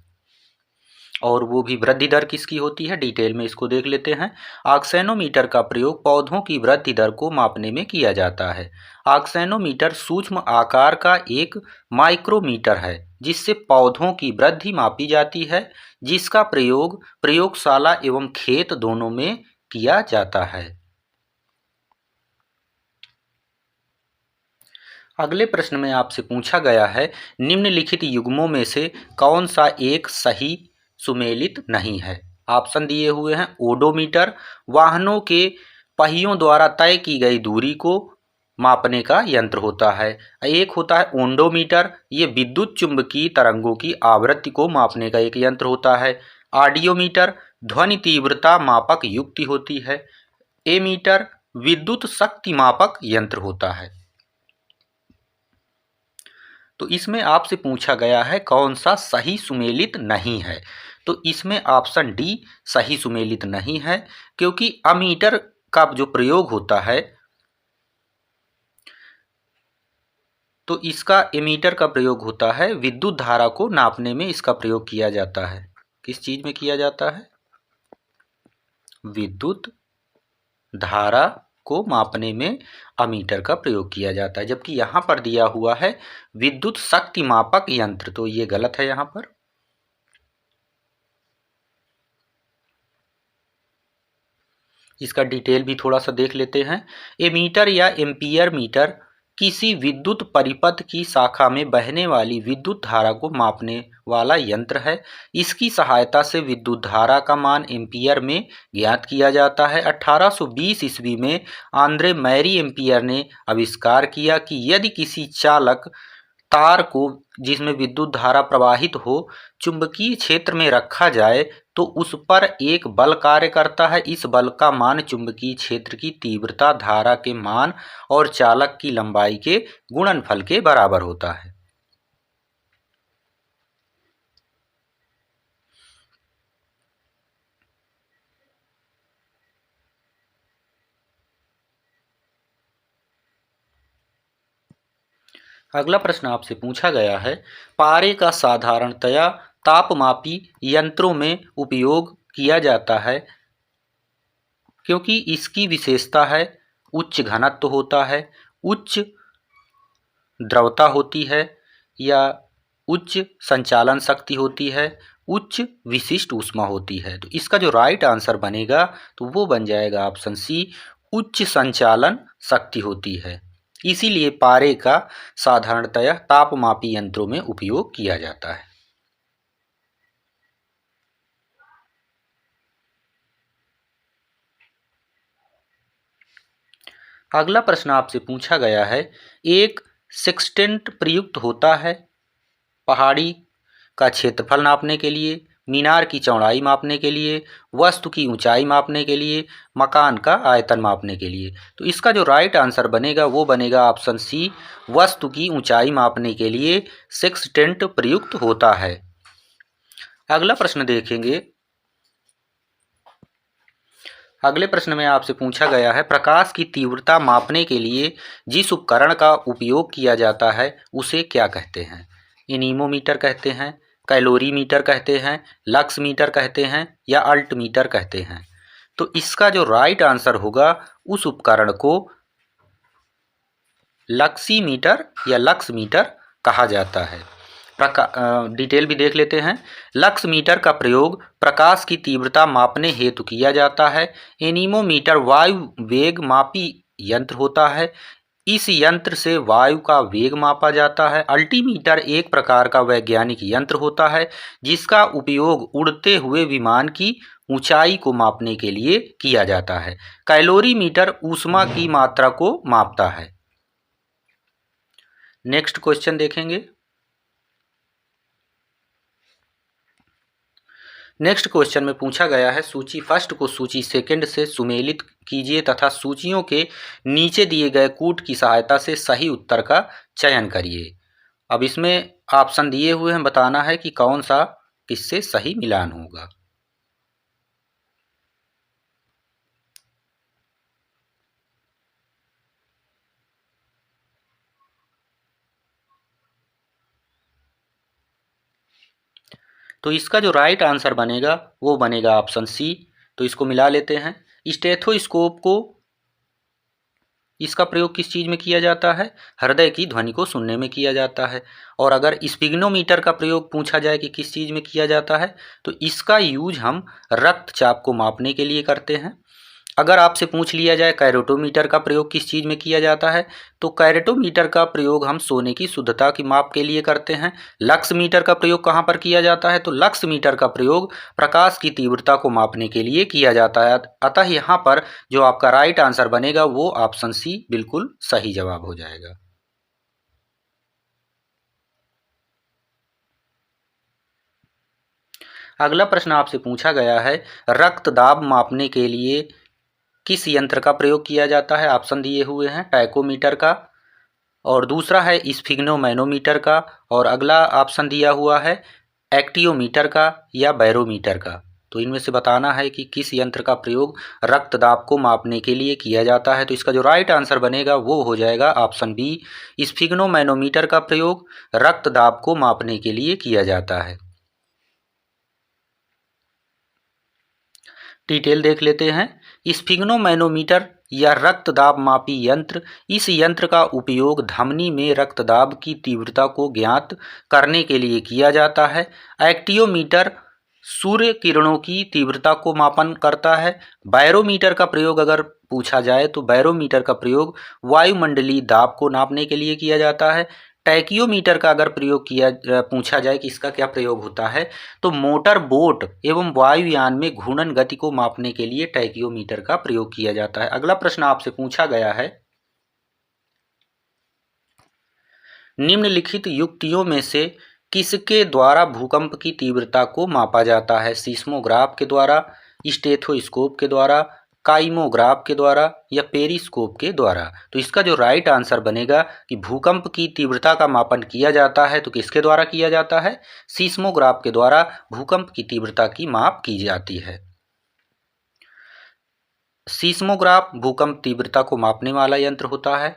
और वो भी वृद्धि दर किसकी होती है, डिटेल में इसको देख लेते हैं। ऑक्सेनोमीटर का प्रयोग पौधों की वृद्धि दर को मापने में किया जाता है। ऑक्सेनोमीटर सूक्ष्म आकार का एक माइक्रोमीटर है जिससे पौधों की वृद्धि मापी जाती है, जिसका प्रयोग प्रयोगशाला एवं खेत दोनों में किया जाता है। अगले प्रश्न में आपसे पूछा गया है, निम्नलिखित युग्मों में से कौन सा एक सही सुमेलित नहीं है। ऑप्शन दिए हुए हैं, ओडोमीटर वाहनों के पहियों द्वारा तय की गई दूरी को मापने का यंत्र होता है। एक होता है ओंडोमीटर, ये विद्युत चुंबकीय तरंगों की आवृत्ति को मापने का एक यंत्र होता है। ऑडियोमीटर ध्वनि तीव्रता मापक युक्ति होती है। एमीटर विद्युत शक्ति मापक यंत्र होता है। तो इसमें आपसे पूछा गया है कौन सा सही सुमेलित नहीं है। तो इसमें ऑप्शन डी सही सुमेलित नहीं है, क्योंकि अमीटर का जो प्रयोग होता है, तो इसका एमीटर का प्रयोग होता है विद्युत धारा को नापने में, इसका प्रयोग किया जाता है। किस चीज में किया जाता है, विद्युत धारा को मापने में अमीटर का प्रयोग किया जाता है। जबकि यहाँ पर दिया हुआ है विद्युत शक्ति मापक यंत्र, तो ये गलत है। यहाँ पर इसका डिटेल भी थोड़ा सा देख लेते हैं। एमीटर या एम्पियर मीटर किसी विद्युत परिपथ की शाखा में बहने वाली विद्युत धारा को मापने वाला यंत्र है। इसकी सहायता से विद्युत धारा का मान एम्पियर में ज्ञात किया जाता है। 1820 ईस्वी में आंद्रे मैरी एम्पियर ने आविष्कार किया कि यदि किसी चालक तार को जिसमें विद्युत धारा प्रवाहित हो चुंबकीय क्षेत्र में रखा जाए तो उस पर एक बल कार्य करता है। इस बल का मान चुंबकीय क्षेत्र की तीव्रता, धारा के मान और चालक की लंबाई के गुणनफल के बराबर होता है। अगला प्रश्न आपसे पूछा गया है, पारे का साधारणतया तापमापी यंत्रों में उपयोग किया जाता है क्योंकि इसकी विशेषता है उच्च घनत्व होता है, उच्च द्रवता होती है या उच्च संचालन शक्ति होती है, उच्च विशिष्ट ऊष्मा होती है। तो इसका जो राइट आंसर बनेगा तो वो बन जाएगा ऑप्शन सी, उच्च संचालन शक्ति होती है। इसीलिए पारे का साधारणतया तापमापी यंत्रों में उपयोग किया जाता है। अगला प्रश्न आपसे पूछा गया है, एक सेक्सटेंट प्रयुक्त होता है पहाड़ी का क्षेत्रफल नापने के लिए, मीनार की चौड़ाई मापने के लिए, वस्तु की ऊंचाई मापने के लिए, मकान का आयतन मापने के लिए। तो इसका जो राइट आंसर बनेगा वो बनेगा ऑप्शन सी, वस्तु की ऊंचाई मापने के लिए सेक्सटेंट प्रयुक्त होता है। अगला प्रश्न देखेंगे, अगले प्रश्न में आपसे पूछा गया है, प्रकाश की तीव्रता मापने के लिए जिस उपकरण का उपयोग किया जाता है उसे क्या कहते हैं? एनीमोमीटर कहते हैं, कैलोरीमीटर कहते हैं, लक्स मीटर कहते हैं या अल्टमीटर कहते हैं? तो इसका जो राइट आंसर होगा, उस उपकरण को लक्सीमीटर या लक्स मीटर कहा जाता है। डिटेल भी देख लेते हैं। लक्स मीटर का प्रयोग प्रकाश की तीव्रता मापने हेतु किया जाता है। एनीमोमीटर वायु वेग मापी यंत्र होता है। इस यंत्र से वायु का वेग मापा जाता है। अल्टीमीटर एक प्रकार का वैज्ञानिक यंत्र होता है जिसका उपयोग उड़ते हुए विमान की ऊंचाई को मापने के लिए किया जाता है। कैलोरीमीटर ऊष्मा की मात्रा को मापता है। नेक्स्ट क्वेश्चन देखेंगे। नेक्स्ट क्वेश्चन में पूछा गया है, सूची फर्स्ट को सूची सेकंड से सुमेलित कीजिए तथा सूचियों के नीचे दिए गए कूट की सहायता से सही उत्तर का चयन करिए। अब इसमें ऑप्शन दिए हुए हैं, बताना है कि कौन सा किससे सही मिलान होगा। तो इसका जो राइट आंसर बनेगा वो बनेगा ऑप्शन सी। तो इसको मिला लेते हैं। स्टेथोस्कोप को इसका प्रयोग किस चीज़ में किया जाता है? हृदय की ध्वनि को सुनने में किया जाता है। और अगर स्पिग्नोमीटर का प्रयोग पूछा जाए कि किस चीज़ में किया जाता है, तो इसका यूज हम रक्तचाप को मापने के लिए करते हैं। अगर आपसे पूछ लिया जाए कैरोटोमीटर का प्रयोग किस चीज़ में किया जाता है, तो कैरोटोमीटर का प्रयोग हम सोने की शुद्धता की माप के लिए करते हैं। लक्स मीटर का प्रयोग कहाँ पर किया जाता है? तो लक्स मीटर का प्रयोग प्रकाश की तीव्रता को मापने के लिए किया जाता है। अतः यहाँ पर जो आपका राइट आंसर बनेगा वो ऑप्शन सी बिल्कुल सही जवाब हो जाएगा। अगला प्रश्न आपसे पूछा गया है, रक्त दाब मापने के लिए किस यंत्र का प्रयोग किया जाता है? ऑप्शन दिए हुए हैं, टैकोमीटर का, और दूसरा है स्फिग्नोमैनोमीटर का, और अगला ऑप्शन दिया हुआ है एक्टियोमीटर का या बैरोमीटर का। तो इनमें से बताना है कि किस यंत्र का प्रयोग रक्तदाब को मापने के लिए किया जाता है। तो इसका जो राइट आंसर बनेगा वो हो जाएगा ऑप्शन बी। स्फिग्नोमैनोमीटर का प्रयोग रक्तदाब को मापने के लिए किया जाता है। डिटेल देख लेते हैं। स्फिग्नोमैनोमीटर या रक्तदाब मापी यंत्र, इस यंत्र का उपयोग धमनी में रक्तदाब की तीव्रता को ज्ञात करने के लिए किया जाता है। एक्टियोमीटर सूर्य किरणों की तीव्रता को मापन करता है। बैरोमीटर का प्रयोग अगर पूछा जाए तो बैरोमीटर का प्रयोग वायुमंडलीय दाब को नापने के लिए किया जाता है। टैकियोमीटर का अगर प्रयोग किया पूछा जाए कि इसका क्या प्रयोग होता है, तो मोटर बोट एवं वायुयान में घूर्णन गति को मापने के लिए टैकियोमीटर का प्रयोग किया जाता है। अगला प्रश्न आपसे पूछा गया है, निम्नलिखित युक्तियों में से किसके द्वारा भूकंप की तीव्रता को मापा जाता है? सीस्मोग्राफ के द्वारा, स्टेथोस्कोप के द्वारा, काइमोग्राफ के द्वारा या पेरिस्कोप के द्वारा? तो इसका जो राइट आंसर बनेगा कि भूकंप की तीव्रता का मापन किया जाता है तो किसके द्वारा किया जाता है? सीस्मोग्राफ के द्वारा भूकंप की तीव्रता की माप की जाती है। सीस्मोग्राफ भूकंप तीव्रता को मापने वाला यंत्र होता है।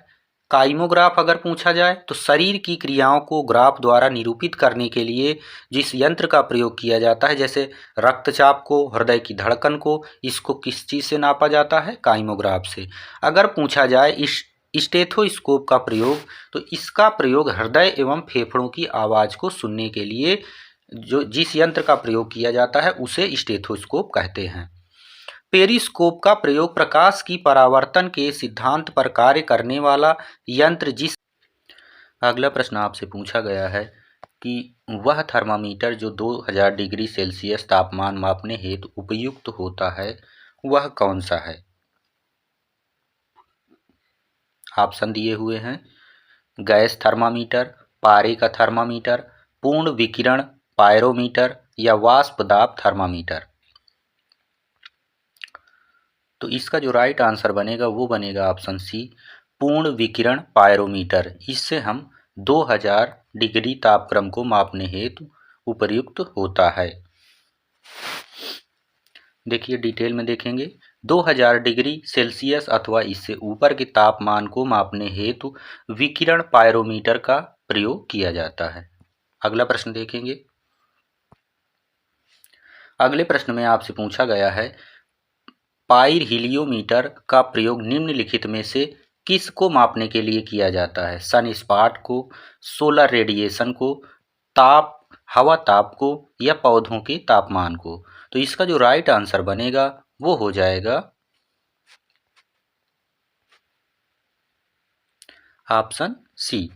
काइमोग्राफ अगर पूछा जाए तो शरीर की क्रियाओं को ग्राफ द्वारा निरूपित करने के लिए जिस यंत्र का प्रयोग किया जाता है, जैसे रक्तचाप को, हृदय की धड़कन को, इसको किस चीज़ से नापा जाता है? काइमोग्राफ से। अगर पूछा जाए स्टेथोस्कोप का प्रयोग, तो इसका प्रयोग हृदय एवं फेफड़ों की आवाज़ को सुनने के लिए जो जिस यंत्र का प्रयोग किया जाता है उसे स्टेथोस्कोप कहते हैं। पेरिस्कोप का प्रयोग प्रकाश की परावर्तन के सिद्धांत पर कार्य करने वाला यंत्र जिस। अगला प्रश्न आपसे पूछा गया है कि वह थर्मामीटर जो 2000 डिग्री सेल्सियस तापमान मापने हेतु उपयुक्त होता है वह कौन सा है? ऑप्शन दिए हुए हैं, गैस थर्मामीटर, पारे का थर्मामीटर, पूर्ण विकिरण पायरोमीटर या वाष्प दाब थर्मामीटर। तो इसका जो राइट आंसर बनेगा वो बनेगा ऑप्शन सी, पूर्ण विकिरण पायरोमीटर। इससे हम 2000 डिग्री तापक्रम को मापने हेतु उपयुक्त होता है। देखिए डिटेल में देखेंगे। 2000 डिग्री सेल्सियस अथवा इससे ऊपर के तापमान को मापने हेतु विकिरण पायरोमीटर का प्रयोग किया जाता है। अगला प्रश्न देखेंगे। अगले प्रश्न में आपसे पूछा गया है, पाइरहिलियोमीटर का प्रयोग निम्नलिखित में से किस को मापने के लिए किया जाता है? सन स्पॉट को, सोलर रेडिएशन को, ताप हवा ताप को, या पौधों के तापमान को? तो इसका जो राइट आंसर बनेगा वो हो जाएगा ऑप्शन सी।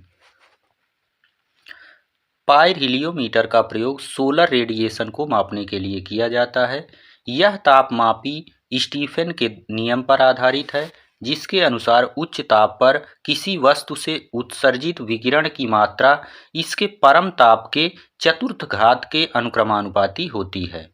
पाइरहिलियोमीटर का प्रयोग सोलर रेडिएशन को मापने के लिए किया जाता है। यह तापमापी स्टीफन के नियम पर आधारित है, जिसके अनुसार उच्च ताप पर किसी वस्तु से उत्सर्जित विकिरण की मात्रा इसके परम ताप के चतुर्थ घात के अनुक्रमानुपाती होती है।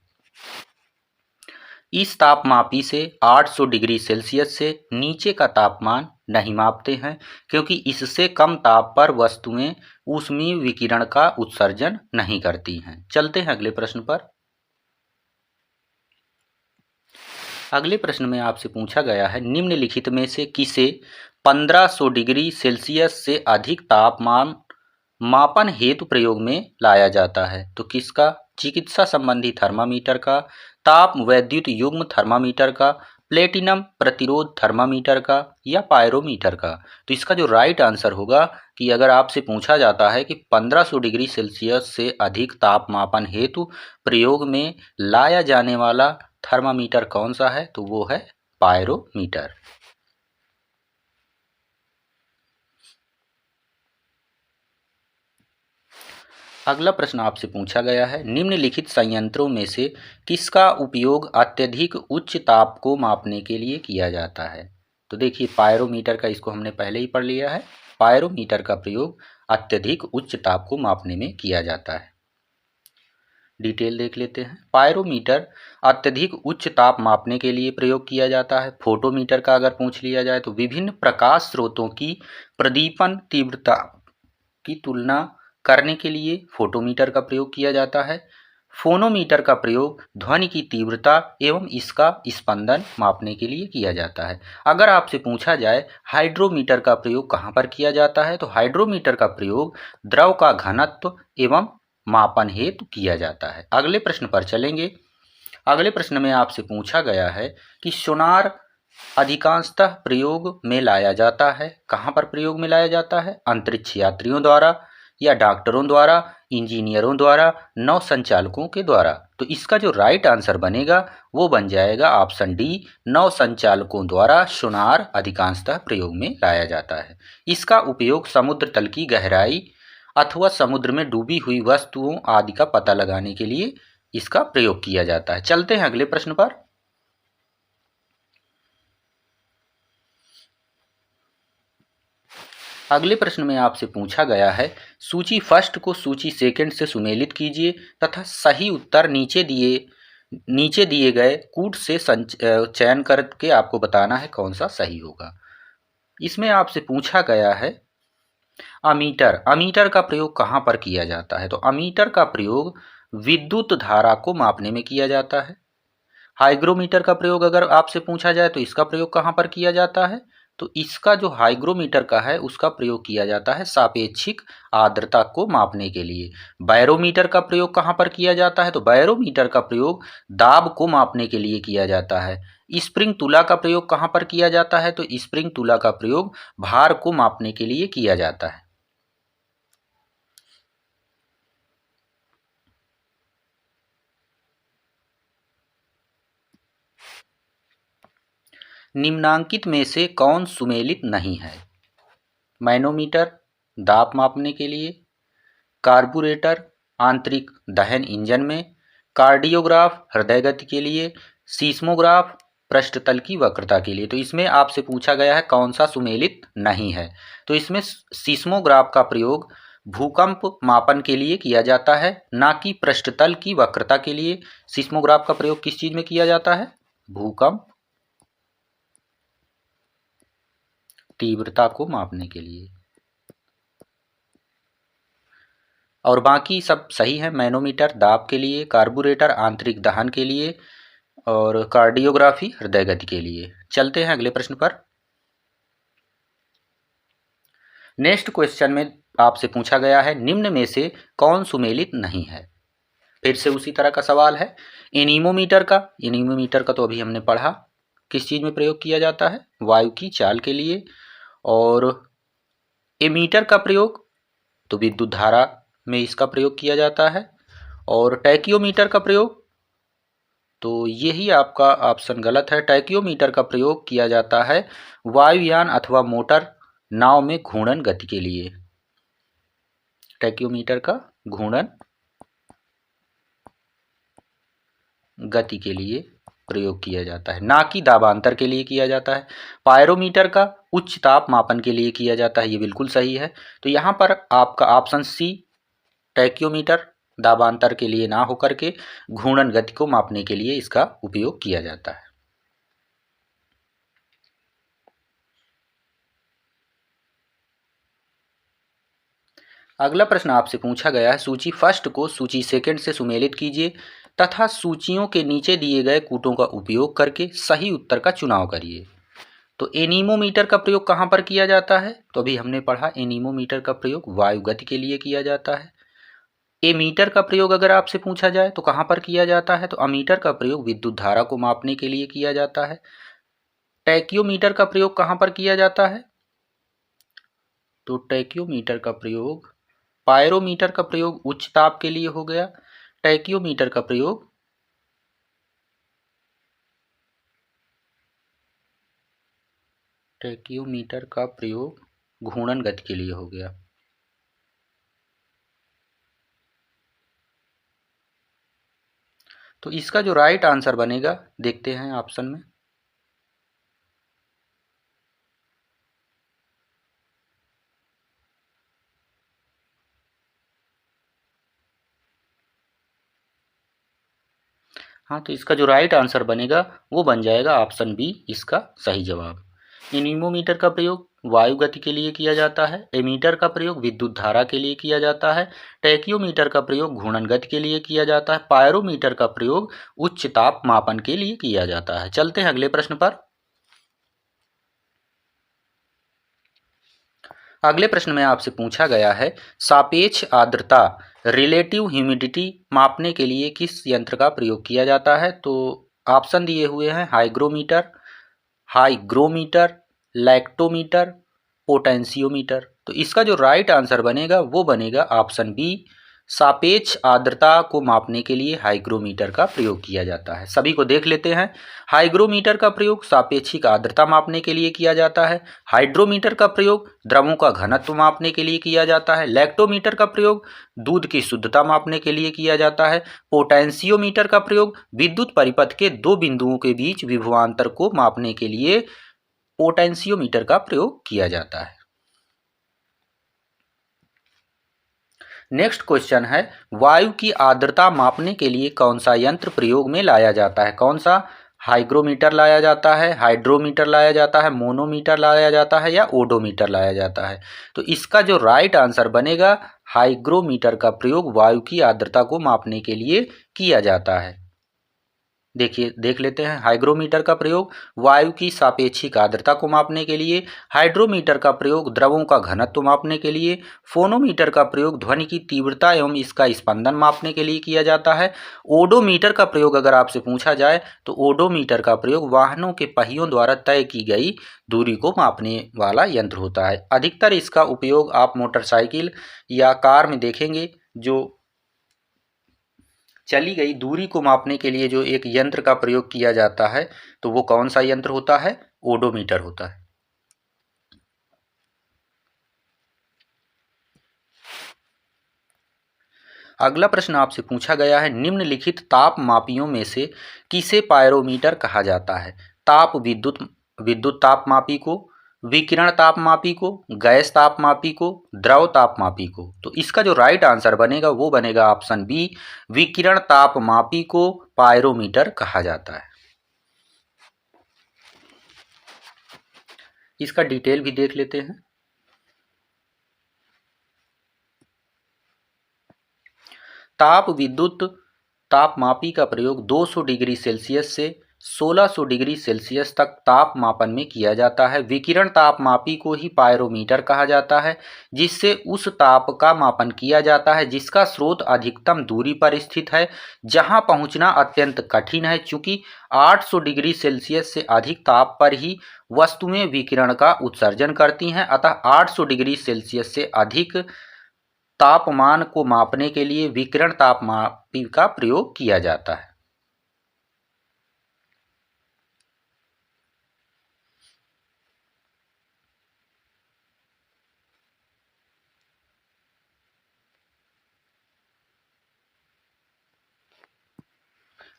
इस तापमापी से 800 डिग्री सेल्सियस से नीचे का तापमान नहीं मापते हैं, क्योंकि इससे कम ताप पर वस्तुएं ऊष्मीय विकिरण का उत्सर्जन नहीं करती हैं। चलते हैं अगले प्रश्न पर। अगले प्रश्न में आपसे पूछा गया है, निम्नलिखित में से किसे 1500 डिग्री सेल्सियस से अधिक तापमान मापन हेतु प्रयोग में लाया जाता है? तो किसका? चिकित्सा संबंधी थर्मामीटर का, ताप वैद्युत युग्म थर्मामीटर का, प्लेटिनम प्रतिरोध थर्मामीटर का, या पायरोमीटर का? तो इसका जो राइट आंसर होगा कि अगर आपसे पूछा जाता है कि 1500 डिग्री सेल्सियस से अधिक ताप मापन हेतु प्रयोग में लाया जाने वाला थर्मामीटर कौन सा है, तो वो है पायरोमीटर। अगला प्रश्न आपसे पूछा गया है, निम्नलिखित संयंत्रों में से किसका उपयोग अत्यधिक उच्च ताप को मापने के लिए किया जाता है? तो देखिए, पायरोमीटर का इसको हमने पहले ही पढ़ लिया है। पायरोमीटर का प्रयोग अत्यधिक उच्च ताप को मापने में किया जाता है। डिटेल देख लेते हैं। पायरोमीटर अत्यधिक उच्च ताप मापने के लिए प्रयोग किया जाता है। फोटोमीटर का अगर पूछ लिया जाए तो विभिन्न प्रकाश स्रोतों की प्रदीपन तीव्रता की तुलना करने के लिए फोटोमीटर का प्रयोग किया जाता है। फोनोमीटर का प्रयोग ध्वनि की तीव्रता एवं इसका स्पंदन मापने के लिए किया जाता है। अगर आपसे पूछा जाए हाइड्रोमीटर का प्रयोग कहाँ पर किया जाता है, तो हाइड्रोमीटर का प्रयोग द्रव का घनत्व एवं मापन हेतु किया जाता है। अगले प्रश्न पर चलेंगे। अगले प्रश्न में आपसे पूछा गया है कि सोनार अधिकांशतः प्रयोग में लाया जाता है। कहाँ पर प्रयोग में लाया जाता है? अंतरिक्ष यात्रियों द्वारा, या डॉक्टरों द्वारा, इंजीनियरों द्वारा, नौ संचालकों के द्वारा? तो इसका जो राइट आंसर बनेगा वो बन जाएगा ऑप्शन डी, नौ संचालकों द्वारा सोनार अधिकांशतः प्रयोग में लाया जाता है। इसका उपयोग समुद्र तल की गहराई अथवा समुद्र में डूबी हुई वस्तुओं आदि का पता लगाने के लिए इसका प्रयोग किया जाता है। चलते हैं अगले प्रश्न पर। अगले प्रश्न में आपसे पूछा गया है, सूची फर्स्ट को सूची सेकंड से सुमेलित कीजिए तथा सही उत्तर नीचे दिए गए कूट से चयन करके आपको बताना है कौन सा सही होगा। इसमें आपसे पूछा गया है अमीटर का प्रयोग कहाँ पर किया जाता है? तो अमीटर का प्रयोग विद्युत धारा को मापने में किया जाता है। हाइग्रोमीटर का प्रयोग अगर आपसे पूछा जाए तो इसका प्रयोग कहाँ पर किया जाता है? तो इसका जो हाइग्रोमीटर का है उसका प्रयोग किया जाता है सापेक्षिक आर्द्रता को मापने के लिए। बैरोमीटर का प्रयोग कहाँ पर किया जाता है? तो बैरोमीटर का प्रयोग दाब को मापने के लिए किया जाता है। स्प्रिंग तुला का प्रयोग कहाँ पर किया जाता है? तो स्प्रिंग तुला का प्रयोग भार को मापने के लिए किया जाता है। निम्नांकित में से कौन सुमेलित नहीं है? मैनोमीटर दाब मापने के लिए, कार्बोरेटर आंतरिक दहन इंजन में, कार्डियोग्राफ हृदय गति के लिए, सीस्मोग्राफ पृष्ठतल की वक्रता के लिए। तो इसमें आपसे पूछा गया है कौन सा सुमेलित नहीं है? तो इसमें सीस्मोग्राफ का प्रयोग भूकंप मापन के लिए किया जाता है, ना कि पृष्ठतल की वक्रता के लिए। सीस्मोग्राफ का प्रयोग किस चीज में किया जाता है? भूकंप तीव्रता को मापने के लिए। और बाकी सब सही है। मैनोमीटर दाब के लिए, कार्बोरेटर आंतरिक दहन के लिए, और कार्डियोग्राफी हृदय गति के लिए। चलते हैं अगले प्रश्न पर। नेक्स्ट क्वेश्चन में आपसे पूछा गया है निम्न में से कौन सुमेलित नहीं है। फिर से उसी तरह का सवाल है। एनीमोमीटर का तो अभी हमने पढ़ा, किस चीज़ में प्रयोग किया जाता है, वायु की चाल के लिए। और एमीटर का प्रयोग तो विद्युत धारा में इसका प्रयोग किया जाता है। और टैकियोमीटर का प्रयोग तो यही आपका ऑप्शन गलत है। टैकियोमीटर का प्रयोग किया जाता है वायुयान अथवा मोटर नाव में घूर्णन गति के लिए। टैकियोमीटर का घूर्णन गति के लिए प्रयोग किया जाता है, ना कि दाबांतर के लिए किया जाता है। पायरोमीटर का उच्च ताप मापन के लिए किया जाता है, ये बिल्कुल सही है। तो यहाँ पर आपका ऑप्शन सी टैकियोमीटर दाबांतर के लिए ना होकर के घूर्णन गति को मापने के लिए इसका उपयोग किया जाता है। अगला प्रश्न आपसे पूछा गया है सूची फर्स्ट को सूची सेकंड से सुमेलित कीजिए तथा सूचियों के नीचे दिए गए कूटों का उपयोग करके सही उत्तर का चुनाव करिए। तो एनीमोमीटर का प्रयोग कहाँ पर किया जाता है, तो अभी हमने पढ़ा एनीमोमीटर का प्रयोग वायु गति के लिए किया जाता है। एमीटर का प्रयोग अगर आपसे पूछा जाए तो कहाँ पर किया जाता है, तो अमीटर का प्रयोग विद्युत धारा को मापने के लिए किया जाता है। टैकियोमीटर का प्रयोग कहाँ पर किया जाता है, तो टैकियोमीटर का प्रयोग पायरोमीटर का प्रयोग उच्च ताप के लिए हो गया। टैकियोमीटर का प्रयोग घूर्णन गति के लिए हो गया। तो इसका जो राइट आंसर बनेगा देखते हैं ऑप्शन में। हाँ, तो इसका जो राइट आंसर बनेगा वो बन जाएगा ऑप्शन बी इसका सही जवाब। एनीमोमीटर का प्रयोग वायु गति के लिए किया जाता है। एमीटर का प्रयोग विद्युत धारा के लिए किया जाता है। टैकियोमीटर का प्रयोग घूर्णन गति के लिए किया जाता है। पायरोमीटर का प्रयोग उच्च ताप मापन के लिए किया जाता है। चलते हैं अगले प्रश्न पर। अगले प्रश्न में आपसे पूछा गया है सापेक्ष आर्द्रता रिलेटिव ह्यूमिडिटी मापने के लिए किस यंत्र का प्रयोग किया जाता है। तो ऑप्शन दिए हुए हैं हाईग्रोमीटर, लैक्टोमीटर, पोटेंशियोमीटर। तो इसका जो राइट आंसर बनेगा वो बनेगा ऑप्शन बी सापेक्ष आर्द्रता को मापने के लिए हाईग्रोमीटर का प्रयोग किया जाता है। सभी को देख लेते हैं। हाईग्रोमीटर का प्रयोग सापेक्षिक आर्द्रता मापने के लिए किया जाता है। हाइड्रोमीटर का प्रयोग द्रवों का घनत्व मापने के लिए किया जाता है। लैक्टोमीटर का प्रयोग दूध की शुद्धता मापने के लिए किया जाता है। पोटेंशियोमीटर का प्रयोग विद्युत परिपथ के दो बिंदुओं के बीच विभवांतर को मापने के लिए पोटेंशियोमीटर का प्रयोग किया जाता है। नेक्स्ट क्वेश्चन है वायु की आर्द्रता मापने के लिए कौन सा यंत्र प्रयोग में लाया जाता है। कौन सा, हाइग्रोमीटर लाया जाता है, हाइड्रोमीटर लाया जाता है, मोनोमीटर लाया जाता है या ओडोमीटर लाया जाता है। तो इसका जो राइट आंसर बनेगा हाइग्रोमीटर का प्रयोग वायु की आर्द्रता को मापने के लिए किया जाता है। देख लेते हैं। हाइग्रोमीटर का प्रयोग वायु की सापेक्षिक आर्द्रता को मापने के लिए। हाइड्रोमीटर का प्रयोग द्रवों का घनत्व मापने के लिए। फोनोमीटर का प्रयोग ध्वनि की तीव्रता एवं इसका स्पंदन मापने के लिए किया जाता है। ओडोमीटर का प्रयोग अगर आपसे पूछा जाए तो ओडोमीटर का प्रयोग वाहनों के पहियों द्वारा तय की गई दूरी को मापने वाला यंत्र होता है। अधिकतर इसका उपयोग आप मोटरसाइकिल या कार में देखेंगे। जो चली गई दूरी को मापने के लिए जो एक यंत्र का प्रयोग किया जाता है तो वो कौन सा यंत्र होता है, ओडोमीटर होता है। अगला प्रश्न आपसे पूछा गया है निम्नलिखित ताप मापियों में से किसे पायरोमीटर कहा जाता है। विद्युत ताप मापी को, विकिरण ताप मापी को, गैस ताप मापी को, द्रव ताप मापी को। तो इसका जो राइट आंसर बनेगा वो बनेगा ऑप्शन बी विकिरण ताप मापी को पायरोमीटर कहा जाता है। इसका डिटेल भी देख लेते हैं। ताप विद्युत तापमापी का प्रयोग 200 डिग्री सेल्सियस से 1600 डिग्री सेल्सियस तक ताप मापन में किया जाता है। विकिरण तापमापी को ही पायरोमीटर कहा जाता है, जिससे उस ताप का मापन किया जाता है जिसका स्रोत अधिकतम दूरी पर स्थित है, जहां पहुंचना अत्यंत कठिन है। चूंकि 800 डिग्री सेल्सियस से अधिक ताप पर ही वस्तुएं विकिरण का उत्सर्जन करती हैं, अतः 800 डिग्री सेल्सियस से अधिक तापमान को मापने के लिए विकिरण तापमापी का प्रयोग किया जाता है।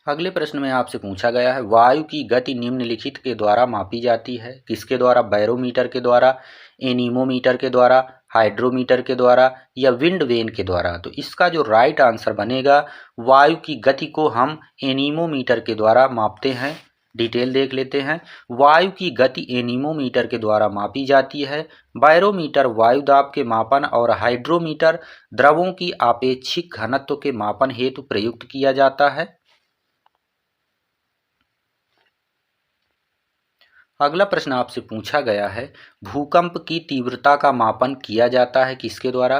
अगले प्रश्न में आपसे पूछा गया है, वायु की गति निम्नलिखित के द्वारा मापी जाती है। किसके द्वारा? बैरोमीटर के द्वारा, एनीमोमीटर के द्वारा, हाइड्रोमीटर के द्वारा या विंड वेन के द्वारा। तो इसका जो राइट आंसर बनेगा, वायु की गति को हम एनीमोमीटर के द्वारा मापते हैं। डिटेल देख लेते हैं। वायु की गति एनीमोमीटर के द्वारा मापी जाती है। बैरोमीटर वायु दाब के मापन और हाइड्रोमीटर द्रवों की आपेक्षिक घनत्व के मापन हेतु प्रयुक्त किया जाता है। अगला प्रश्न आपसे पूछा गया है, भूकंप की तीव्रता का मापन किया जाता है किसके द्वारा?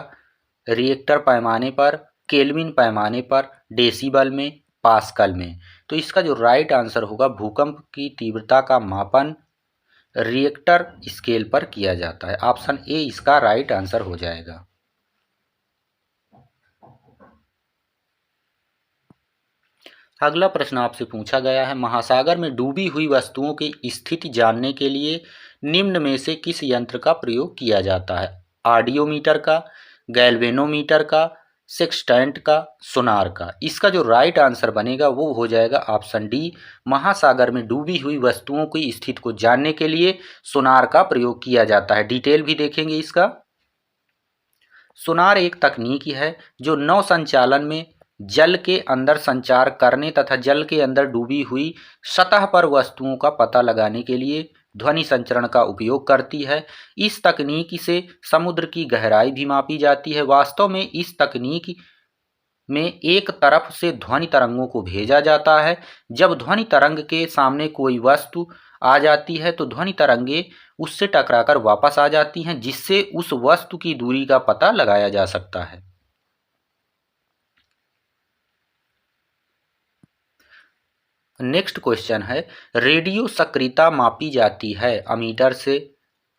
रिएक्टर पैमाने पर, केल्विन पैमाने पर, डेसिबल में, पास्कल में। तो इसका जो राइट आंसर होगा, भूकंप की तीव्रता का मापन रिएक्टर स्केल पर किया जाता है। ऑप्शन ए इसका राइट आंसर हो जाएगा। अगला प्रश्न आपसे पूछा गया है, महासागर में डूबी हुई वस्तुओं की स्थिति जानने के लिए निम्न में से किस यंत्र का प्रयोग किया जाता है? ऑडियोमीटर का, गैल्वेनोमीटर का, सेक्सटेंट का, सोनार का। इसका जो राइट आंसर बनेगा वो हो जाएगा ऑप्शन डी, महासागर में डूबी हुई वस्तुओं की स्थिति को जानने के लिए सोनार का प्रयोग किया जाता है। डिटेल भी देखेंगे इसका। सोनार एक तकनीकी है जो नौ संचालन में जल के अंदर संचार करने तथा जल के अंदर डूबी हुई सतह पर वस्तुओं का पता लगाने के लिए ध्वनि संचरण का उपयोग करती है। इस तकनीक से समुद्र की गहराई भी मापी जाती है। वास्तव में इस तकनीक में एक तरफ से ध्वनि तरंगों को भेजा जाता है। जब ध्वनि तरंग के सामने कोई वस्तु आ जाती है तो ध्वनि तरंगे उससे टकराकर वापस आ जाती हैं, जिससे उस वस्तु की दूरी का पता लगाया जा सकता है। नेक्स्ट क्वेश्चन है, रेडियो सक्रियता मापी जाती है अमीटर से,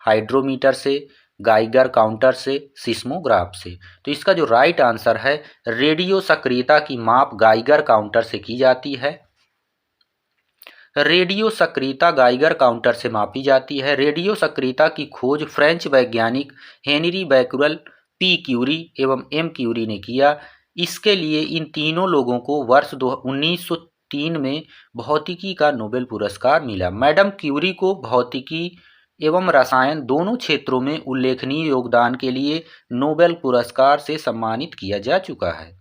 हाइड्रोमीटर से, गाइगर काउंटर से, सिस्मोग्राफ से। तो इसका जो राइट आंसर है, रेडियो सक्रियता की माप गाइगर काउंटर से की जाती है। रेडियो सक्रियता गाइगर काउंटर से मापी जाती है। रेडियो सक्रियता की खोज फ्रेंच वैज्ञानिक हेनरी बैकुरल, पी क्यूरी एवं एम क्यूरी ने किया। इसके लिए इन तीनों लोगों को वर्ष 1903 में भौतिकी का नोबेल पुरस्कार मिला। मैडम क्यूरी को भौतिकी एवं रसायन दोनों क्षेत्रों में उल्लेखनीय योगदान के लिए नोबेल पुरस्कार से सम्मानित किया जा चुका है।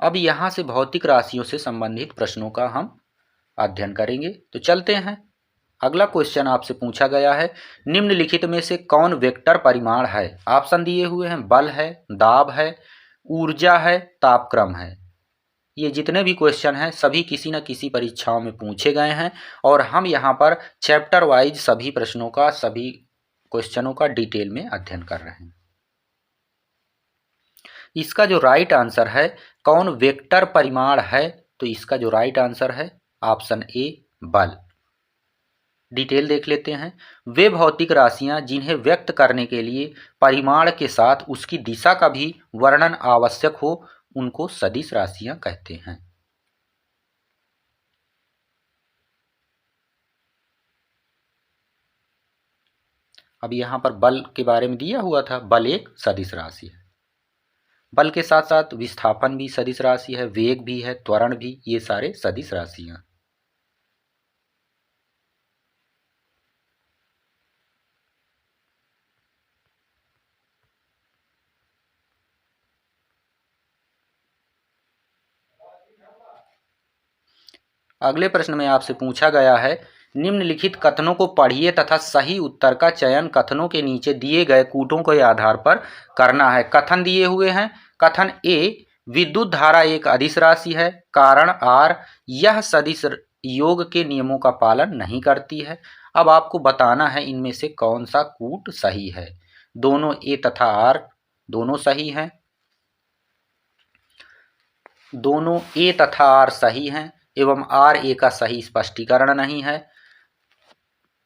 अब यहाँ से भौतिक राशियों से संबंधित प्रश्नों का हम अध्ययन करेंगे। तो चलते हैं। अगला क्वेश्चन आपसे पूछा गया है, निम्नलिखित में से कौन वेक्टर परिमाण है? ऑप्शन दिए हुए हैं, बल है, दाब है, ऊर्जा है, तापक्रम है। ये जितने भी क्वेश्चन हैं सभी किसी न किसी परीक्षाओं में पूछे गए हैं और हम यहाँ पर चैप्टर वाइज सभी प्रश्नों का, सभी क्वेश्चनों का डिटेल में अध्ययन कर रहे हैं। इसका जो राइट आंसर है, कौन वेक्टर परिमाण है? तो इसका जो राइट आंसर है ऑप्शन ए, बल। डिटेल देख लेते हैं। वे भौतिक राशियां जिन्हें व्यक्त करने के लिए परिमाण के साथ उसकी दिशा का भी वर्णन आवश्यक हो, उनको सदिश राशियां कहते हैं। अब यहाँ पर बल के बारे में दिया हुआ था, बल एक सदिश राशि है। बल के साथ साथ विस्थापन भी सदिश राशि है, वेग भी है, त्वरण भी, ये सारे सदिश राशियां। अगले प्रश्न में आपसे पूछा गया है, निम्नलिखित कथनों को पढ़िए तथा सही उत्तर का चयन कथनों के नीचे दिए गए कूटों के आधार पर करना है। कथन दिए हुए हैं। कथन ए, विद्युत धारा एक अदिश राशि है, कारण आर यह सदिश योग के नियमों का पालन नहीं करती है। अब आपको बताना है इनमें से कौन सा कूट सही है। दोनों ए तथा आर दोनों सही हैं। दोनों ए तथा आर सही हैं एवं आर ए का सही स्पष्टीकरण नहीं है।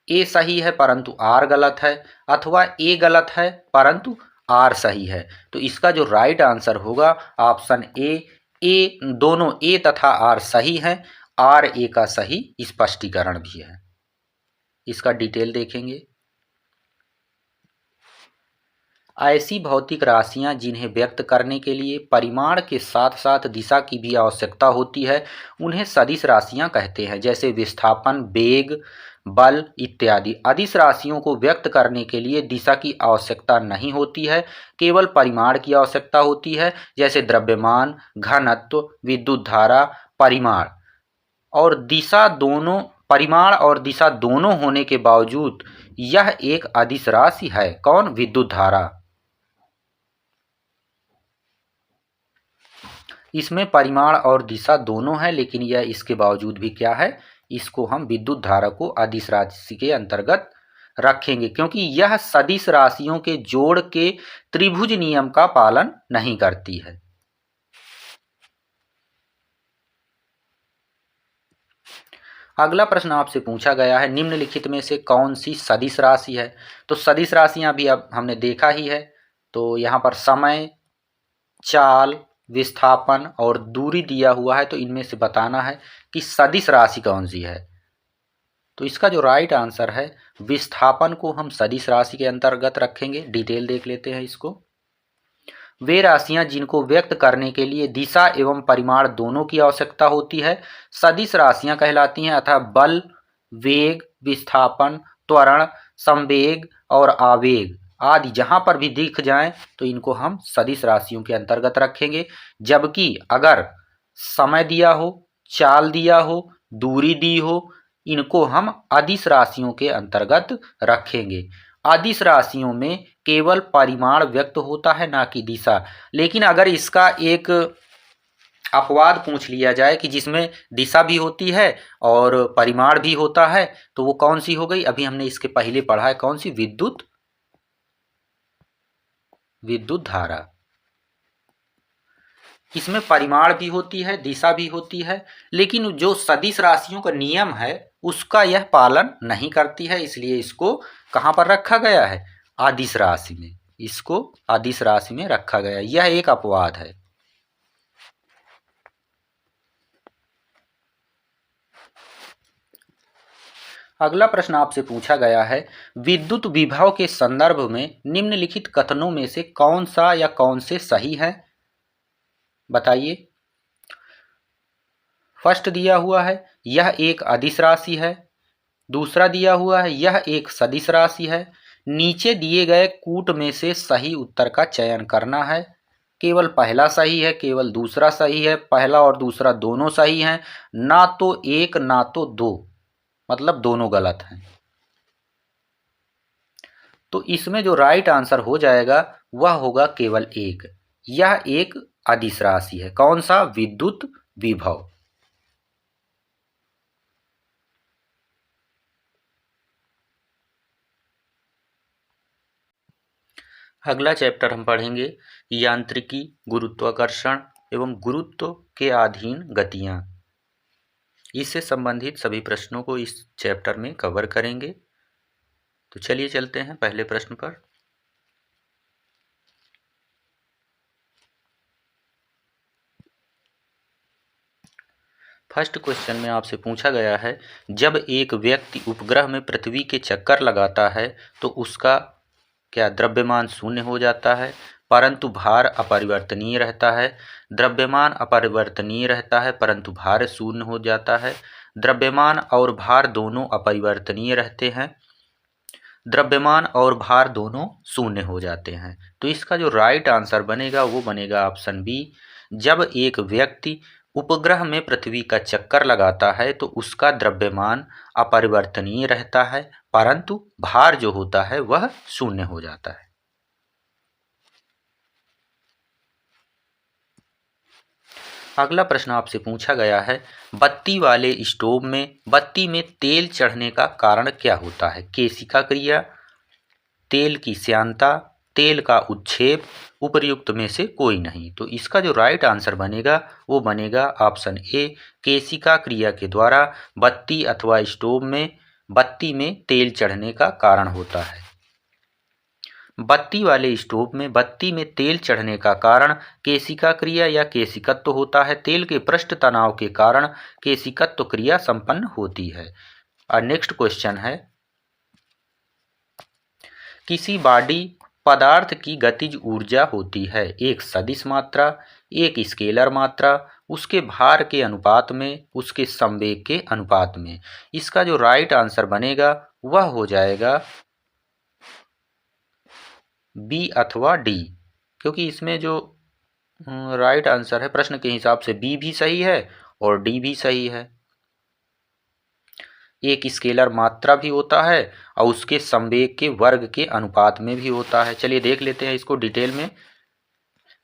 ए सही है परंतु आर गलत है, अथवा ए गलत है परंतु आर सही है। तो इसका जो राइट आंसर होगा ऑप्शन ए दोनों ए तथा आर सही है, आर ए का सही स्पष्टीकरण भी है। इसका डिटेल देखेंगे। ऐसी भौतिक राशियां जिन्हें व्यक्त करने के लिए परिमाण के साथ साथ दिशा की भी आवश्यकता होती है, उन्हें सदिश राशियां कहते हैं। जैसे विस्थापन, वेग, बल इत्यादि। अदिश राशियों को व्यक्त करने के लिए दिशा की आवश्यकता नहीं होती है, केवल परिमाण की आवश्यकता होती है। जैसे द्रव्यमान, घनत्व, विद्युत धारा, परिमाण और दिशा दोनों, परिमाण और दिशा दोनों होने के बावजूद यह एक अदिश राशि है। कौन? विद्युत धारा। इसमें परिमाण और दिशा दोनों है, लेकिन यह इसके बावजूद भी क्या है, इसको हम विद्युत धारा को अदिश राशि के अंतर्गत रखेंगे, क्योंकि यह सदिश राशियों के जोड़ के त्रिभुज नियम का पालन नहीं करती है। अगला प्रश्न आपसे पूछा गया है, निम्नलिखित में से कौन सी सदिश राशि है। तो सदिश राशियां भी अब हमने देखा ही है। तो यहाँ पर समय, चाल, विस्थापन और दूरी दिया हुआ है, तो इनमें से बताना है कि सदिश राशि कौन सी है। तो इसका जो राइट आंसर है, विस्थापन को हम सदिश राशि के अंतर्गत रखेंगे। डिटेल देख लेते हैं इसको। वे राशियां जिनको व्यक्त करने के लिए दिशा एवं परिमाण दोनों की आवश्यकता होती है, सदिश राशियां कहलाती हैं। अतः बल, वेग, विस्थापन, त्वरण, संवेग और आवेग आदि जहां पर भी दिख जाएं तो इनको हम सदिश राशियों के अंतर्गत रखेंगे। जबकि अगर समय दिया हो, चाल दिया हो, दूरी दी हो, इनको हम अदिश राशियों के अंतर्गत रखेंगे। अदिश राशियों में केवल परिमाण व्यक्त होता है, ना कि दिशा। लेकिन अगर इसका एक अपवाद पूछ लिया जाए कि जिसमें दिशा भी होती है और परिमाण भी होता है, तो वो कौन सी हो गई? अभी हमने इसके पहले पढ़ा है, कौन सी? विद्युत धारा। इसमें परिमाण भी होती है, दिशा भी होती है, लेकिन जो सदिश राशियों का नियम है उसका यह पालन नहीं करती है, इसलिए इसको कहाँ पर रखा गया है? अदिश राशि में। इसको अदिश राशि में रखा गया, यह एक अपवाद है। अगला प्रश्न आपसे पूछा गया है, विद्युत विभव के संदर्भ में निम्नलिखित कथनों में से कौन सा या कौन से सही है? बताइए। फर्स्ट दिया हुआ है यह एक अदिश राशि है। दूसरा दिया हुआ है यह एक सदिश राशि है। नीचे दिए गए कूट में से सही उत्तर का चयन करना है। केवल पहला सही है, केवल दूसरा सही है, पहला और दूसरा दोनों सही हैं, ना तो एक ना तो दो, मतलब दोनों गलत हैं। तो इसमें जो राइट आंसर हो जाएगा वह होगा केवल एक। यह एक अदिश राशि है। कौन सा? विद्युत विभव। अगला चैप्टर हम पढ़ेंगे यांत्रिकी, गुरुत्वाकर्षण एवं गुरुत्व के अधीन गतियां। इससे संबंधित सभी प्रश्नों को इस चैप्टर में कवर करेंगे। तो चलिए चलते हैं पहले प्रश्न पर। फर्स्ट क्वेश्चन में आपसे पूछा गया है, जब एक व्यक्ति उपग्रह में पृथ्वी के चक्कर लगाता है तो उसका क्या द्रव्यमान शून्य हो जाता है, परंतु भार अपरिवर्तनीय रहता है। द्रव्यमान अपरिवर्तनीय रहता है परंतु भार शून्य हो जाता है। द्रव्यमान और भार दोनों अपरिवर्तनीय रहते हैं। द्रव्यमान और भार दोनों शून्य हो जाते हैं। तो इसका जो राइट आंसर बनेगा वो बनेगा ऑप्शन बी। जब एक व्यक्ति उपग्रह में पृथ्वी का चक्कर लगाता है तो उसका द्रव्यमान अपरिवर्तनीय रहता है, परंतु भार जो होता है वह शून्य हो जाता है। अगला प्रश्न आपसे पूछा गया है, बत्ती वाले स्टोव में बत्ती में तेल चढ़ने का कारण क्या होता है? केशिका क्रिया, तेल की श्यानता, तेल का उच्छेद, उपर्युक्त में से कोई नहीं। तो इसका जो राइट आंसर बनेगा वो बनेगा ऑप्शन ए, केशिका क्रिया के द्वारा बत्ती अथवा स्टोव में बत्ती में तेल चढ़ने का कारण होता है। बत्ती वाले स्टोव में बत्ती में तेल चढ़ने का कारण केशिका क्रिया या केशिकत्व होता है। तेल के पृष्ठ तनाव के कारण केशिकत्व क्रिया संपन्न होती है। और नेक्स्ट क्वेश्चन है, किसी बॉडी पदार्थ की गतिज ऊर्जा होती है एक सदिश मात्रा, एक स्केलर मात्रा, उसके भार के अनुपात में, उसके संवेग के अनुपात में। इसका जो राइट आंसर बनेगा वह हो जाएगा बी अथवा डी, क्योंकि इसमें जो राइट आंसर है प्रश्न के हिसाब से बी भी सही है और डी भी सही है। एक स्केलर मात्रा भी होता है और उसके संवेग के वर्ग के अनुपात में भी होता है। चलिए देख लेते हैं इसको डिटेल में।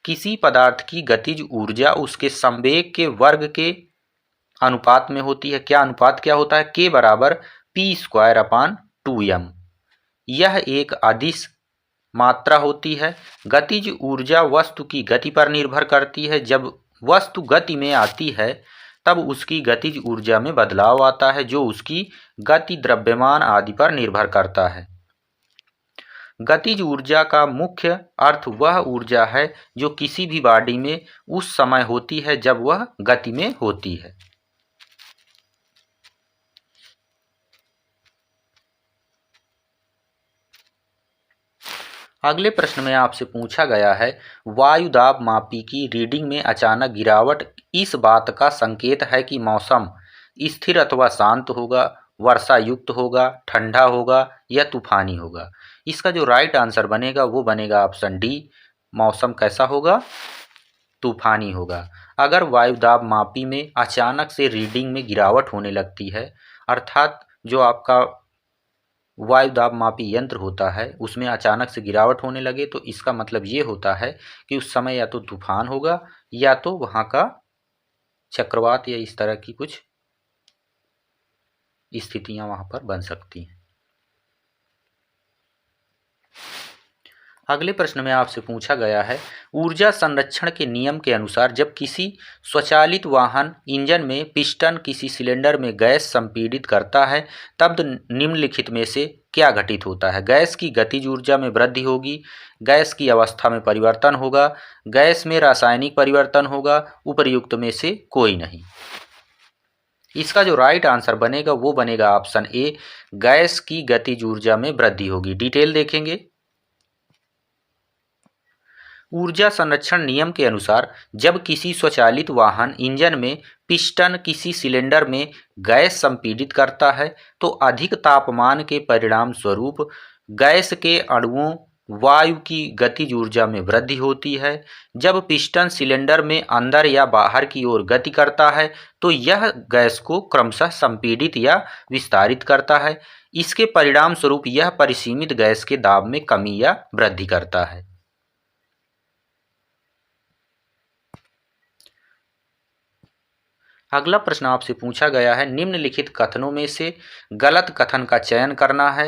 किसी पदार्थ की गतिज ऊर्जा उसके संवेग के वर्ग के अनुपात में होती है। क्या अनुपात क्या होता है? के बराबर पी स्क्वायर अपान 2m। यह एक अदिश मात्रा होती है। गतिज ऊर्जा वस्तु की गति पर निर्भर करती है। जब वस्तु गति में आती है तब उसकी गतिज ऊर्जा में बदलाव आता है, जो उसकी गति, द्रव्यमान आदि पर निर्भर करता है। गतिज ऊर्जा का मुख्य अर्थ वह ऊर्जा है जो किसी भी बॉडी में उस समय होती है जब वह गति में होती है। अगले प्रश्न में आपसे पूछा गया है, वायु दाब मापी की रीडिंग में अचानक गिरावट इस बात का संकेत है कि मौसम स्थिर अथवा शांत होगा, वर्षा युक्त होगा, ठंडा होगा या तूफानी होगा। इसका जो राइट आंसर बनेगा वो बनेगा ऑप्शन डी, मौसम कैसा होगा? तूफानी होगा। अगर वायु दाब मापी में अचानक से रीडिंग में गिरावट होने लगती है, अर्थात जो आपका वायु दाब मापी यंत्र होता है उसमें अचानक से गिरावट होने लगे, तो इसका मतलब ये होता है कि उस समय या तो तूफान होगा या तो वहाँ का चक्रवात या इस तरह की कुछ स्थितियां वहाँ पर बन सकती हैं। अगले प्रश्न में आपसे पूछा गया है, ऊर्जा संरक्षण के नियम के अनुसार जब किसी स्वचालित वाहन इंजन में पिस्टन किसी सिलेंडर में गैस संपीड़ित करता है तब निम्नलिखित में से क्या घटित होता है? गैस की गतिज ऊर्जा में वृद्धि होगी, गैस की अवस्था में परिवर्तन होगा, गैस में रासायनिक परिवर्तन होगा, उपर्युक्त में से कोई नहीं। इसका जो राइट आंसर बनेगा वो बनेगा ऑप्शन ए, गैस की गतिज ऊर्जा में वृद्धि होगी। डिटेल देखेंगे। ऊर्जा संरक्षण नियम के अनुसार जब किसी स्वचालित वाहन इंजन में पिस्टन किसी सिलेंडर में गैस संपीड़ित करता है तो अधिक तापमान के परिणाम स्वरूप गैस के अणुओं वायु की गतिज ऊर्जा में वृद्धि होती है। जब पिस्टन सिलेंडर में अंदर या बाहर की ओर गति करता है तो यह गैस को क्रमशः संपीड़ित या विस्तारित करता है। इसके परिणाम स्वरूप यह परिसीमित गैस के दाब में कमी या वृद्धि करता है। अगला प्रश्न आपसे पूछा गया है, निम्नलिखित कथनों में से गलत कथन का चयन करना है।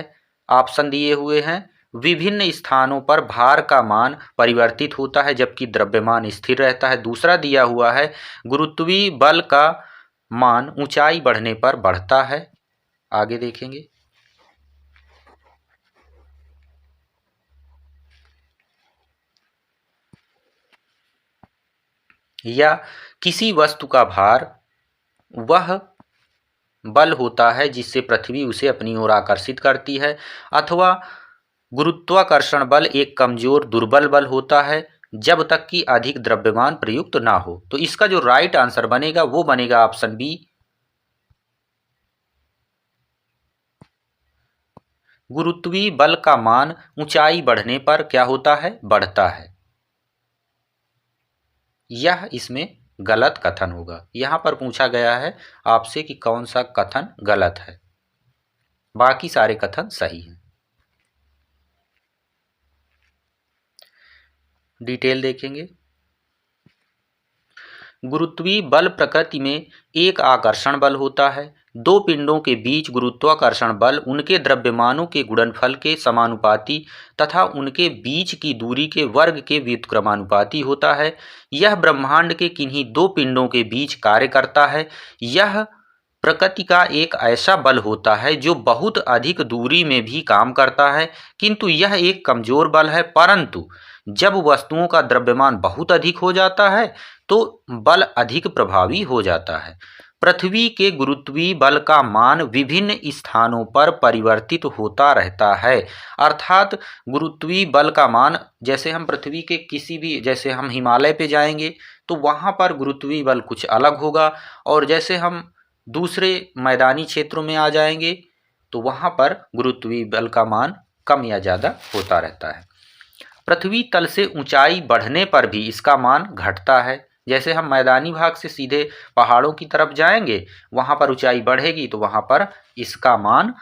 ऑप्शन दिए हुए हैं, विभिन्न स्थानों पर भार का मान परिवर्तित होता है जबकि द्रव्यमान स्थिर रहता है। दूसरा दिया हुआ है, गुरुत्वीय बल का मान ऊंचाई बढ़ने पर बढ़ता है। आगे देखेंगे। या किसी वस्तु का भार वह बल होता है जिससे पृथ्वी उसे अपनी ओर आकर्षित करती है, अथवा गुरुत्वाकर्षण बल एक कमजोर दुर्बल बल होता है जब तक कि अधिक द्रव्यमान प्रयुक्त ना हो। तो इसका जो राइट आंसर बनेगा वो बनेगा ऑप्शन बी, गुरुत्वीय बल का मान ऊंचाई बढ़ने पर क्या होता है? बढ़ता है। यह इसमें गलत कथन होगा। यहाँ पर पूछा गया है आपसे कि कौन सा कथन गलत है, बाकी सारे कथन सही हैं। डिटेल देखेंगे। गुरुत्वीय बल प्रकृति में एक आकर्षण बल होता है। दो पिंडों के बीच गुरुत्वाकर्षण बल उनके द्रव्यमानों के गुणनफल के समानुपाती तथा उनके बीच की दूरी के वर्ग के व्युत्क्रमानुपाती होता है। यह ब्रह्मांड के किन्हीं दो पिंडों के बीच कार्य करता है। यह प्रकृति का एक ऐसा बल होता है जो बहुत अधिक दूरी में भी काम करता है, किंतु यह एक कमजोर बल है। परंतु जब वस्तुओं का द्रव्यमान बहुत अधिक हो जाता है तो बल अधिक प्रभावी हो जाता है। पृथ्वी के गुरुत्वीय बल का मान विभिन्न स्थानों पर परिवर्तित होता रहता है। अर्थात गुरुत्वीय बल का मान, जैसे हम पृथ्वी के किसी भी, जैसे हम हिमालय पे जाएंगे तो वहाँ पर गुरुत्वीय बल कुछ अलग होगा, और जैसे हम दूसरे मैदानी क्षेत्रों में आ जाएंगे तो वहाँ पर गुरुत्वीय बल का मान कम या ज़्यादा होता रहता है। पृथ्वी तल से ऊंचाई बढ़ने पर भी इसका मान घटता है। जैसे हम मैदानी भाग से सीधे पहाड़ों की तरफ जाएंगे, वहाँ पर ऊंचाई बढ़ेगी तो वहाँ पर इसका मान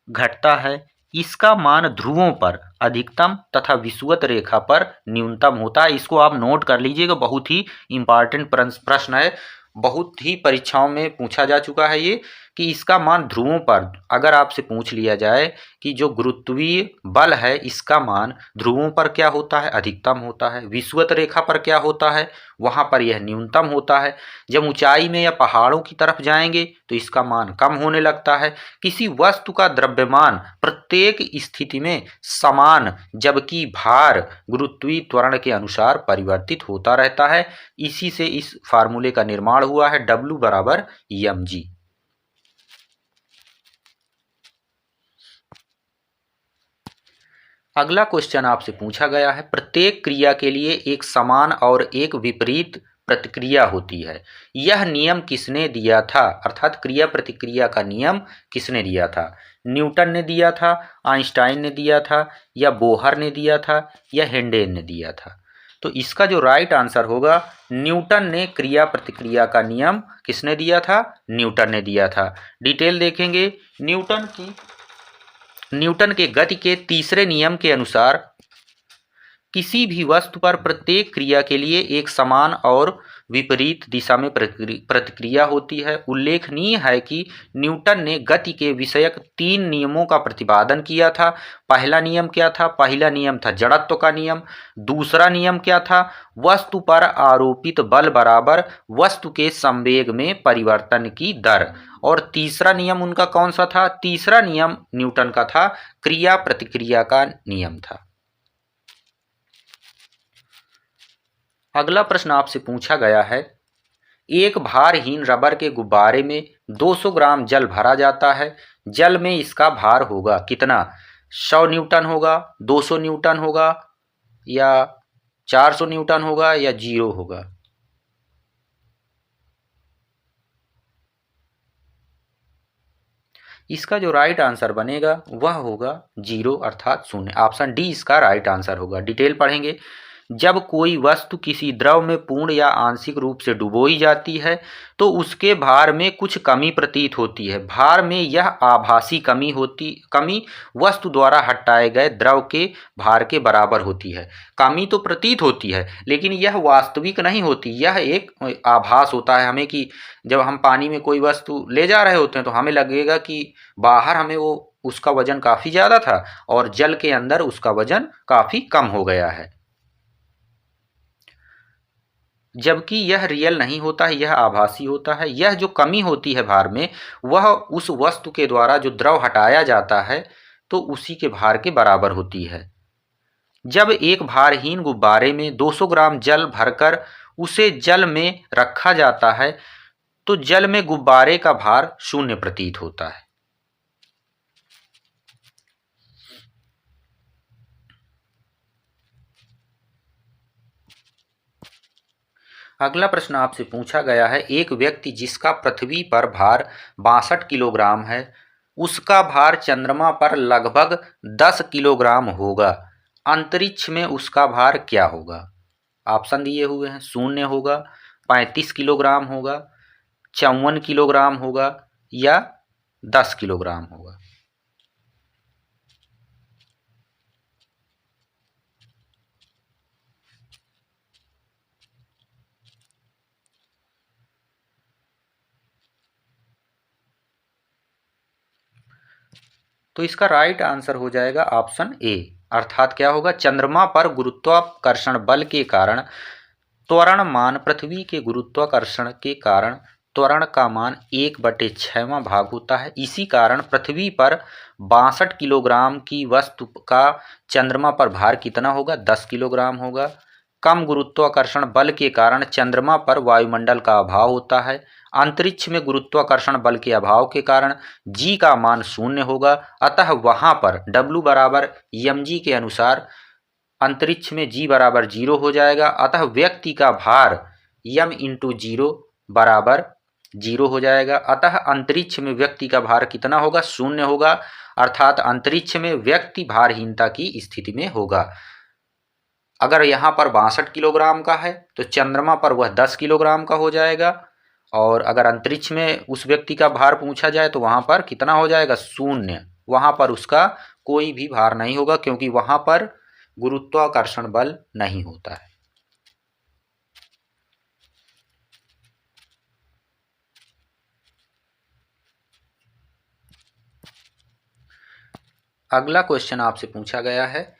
घटता है। इसका मान ध्रुवों पर अधिकतम तथा विषुवत रेखा पर न्यूनतम होता है। इसको आप नोट कर लीजिएगा, बहुत ही इंपॉर्टेंट प्रश्न है, बहुत ही परीक्षाओं में पूछा जा चुका है ये, कि इसका मान ध्रुवों पर, अगर आपसे पूछ लिया जाए कि जो गुरुत्वीय बल है इसका मान ध्रुवों पर क्या होता है, अधिकतम होता है, विषुवत रेखा पर क्या होता है, वहाँ पर यह न्यूनतम होता है। जब ऊंचाई में या पहाड़ों की तरफ जाएंगे तो इसका मान कम होने लगता है। किसी वस्तु का द्रव्यमान प्रत्येक स्थिति में समान, जबकि भार गुरुत्वीय त्वरण के अनुसार परिवर्तित होता रहता है। इसी से इस फार्मूले का निर्माण हुआ है, W बराबर mg। अगला क्वेश्चन आपसे पूछा गया है, प्रत्येक क्रिया के लिए एक समान और एक विपरीत प्रतिक्रिया होती है। यह नियम किसने दिया था? अर्थात क्रिया प्रतिक्रिया का नियम किसने दिया था? न्यूटन ने दिया था, आइंस्टाइन ने दिया था, या बोहर ने दिया था, या हेंडेल ने दिया था? तो इसका जो राइट आंसर होगा, न्यूटन ने क्रिया प्रतिक्रिया का नियम किसने दिया था? न्यूटन ने दिया था। डिटेल देखेंगे। न्यूटन के गति के तीसरे नियम के अनुसार किसी भी वस्तु पर प्रत्येक क्रिया के लिए एक समान और विपरीत दिशा में प्रतिक्रिया होती है। उल्लेखनीय है कि न्यूटन ने गति के विषयक 3 नियमों का प्रतिपादन किया था। पहला नियम क्या था? पहला नियम था जड़त्व का नियम। दूसरा नियम क्या था? वस्तु पर आरोपित बल बराबर वस्तु के संवेग में परिवर्तन की दर। और तीसरा नियम उनका कौन सा था? तीसरा नियम न्यूटन का था क्रिया प्रतिक्रिया का नियम था। अगला प्रश्न आपसे पूछा गया है, एक भारहीन रबर के गुब्बारे में 200 ग्राम जल भरा जाता है। जल में इसका भार होगा कितना? 100 न्यूटन होगा, 200 न्यूटन होगा, या 400 न्यूटन होगा, या 0 होगा? इसका जो राइट आंसर बनेगा वह होगा 0 अर्थात 0। ऑप्शन डी इसका राइट आंसर होगा। डिटेल पढ़ेंगे। जब कोई वस्तु किसी द्रव में पूर्ण या आंशिक रूप से डुबोई जाती है तो उसके भार में कुछ कमी प्रतीत होती है। भार में यह आभासी कमी वस्तु द्वारा हटाए गए द्रव के भार के बराबर होती है। कमी तो प्रतीत होती है लेकिन यह वास्तविक नहीं होती, यह एक आभास होता है हमें कि जब हम पानी में कोई वस्तु ले जा रहे होते हैं तो हमें लगेगा कि बाहर हमें वो उसका वजन काफ़ी ज़्यादा था और जल के अंदर उसका वजन काफ़ी कम हो गया है, जबकि यह रियल नहीं होता है, यह आभासी होता है। यह जो कमी होती है भार में वह उस वस्तु के द्वारा जो द्रव हटाया जाता है तो उसी के भार के बराबर होती है। जब एक भारहीन गुब्बारे में 200 ग्राम जल भरकर उसे जल में रखा जाता है तो जल में गुब्बारे का भार 0 प्रतीत होता है। अगला प्रश्न आपसे पूछा गया है, एक व्यक्ति जिसका पृथ्वी पर भार 62 किलोग्राम है उसका भार चंद्रमा पर लगभग 10 किलोग्राम होगा। अंतरिक्ष में उसका भार क्या होगा? ऑप्शन दिए हुए हैं, 0 होगा, 35 किलोग्राम होगा, 54 किलोग्राम होगा या 10 किलोग्राम होगा। तो इसका राइट आंसर हो जाएगा ऑप्शन ए, अर्थात क्या होगा, चंद्रमा पर गुरुत्वाकर्षण बल के कारण त्वरण मान पृथ्वी के गुरुत्वाकर्षण के कारण त्वरण का मान 1/6वां भाग होता है। इसी कारण पृथ्वी पर 62 किलोग्राम की वस्तु का चंद्रमा पर भार कितना होगा, 10 किलोग्राम होगा। कम गुरुत्वाकर्षण बल के कारण चंद्रमा पर वायुमंडल का अभाव होता है। अंतरिक्ष में गुरुत्वाकर्षण बल के अभाव के कारण जी का मान 0 होगा, अतः वहाँ पर W बराबर mg के अनुसार अंतरिक्ष में g बराबर 0 हो जाएगा, अतः व्यक्ति का भार m इंटू 0 बराबर 0 हो जाएगा। अतः अंतरिक्ष में व्यक्ति का भार कितना होगा, 0 होगा, अर्थात अंतरिक्ष में व्यक्ति भारहीनता की स्थिति में होगा। अगर यहाँ पर 62 किलोग्राम का है तो चंद्रमा पर वह 10 किलोग्राम का हो जाएगा, और अगर अंतरिक्ष में उस व्यक्ति का भार पूछा जाए तो वहाँ पर कितना हो जाएगा, 0। वहाँ पर उसका कोई भी भार नहीं होगा, क्योंकि वहाँ पर गुरुत्वाकर्षण बल नहीं होता है। अगला क्वेश्चन आपसे पूछा गया है,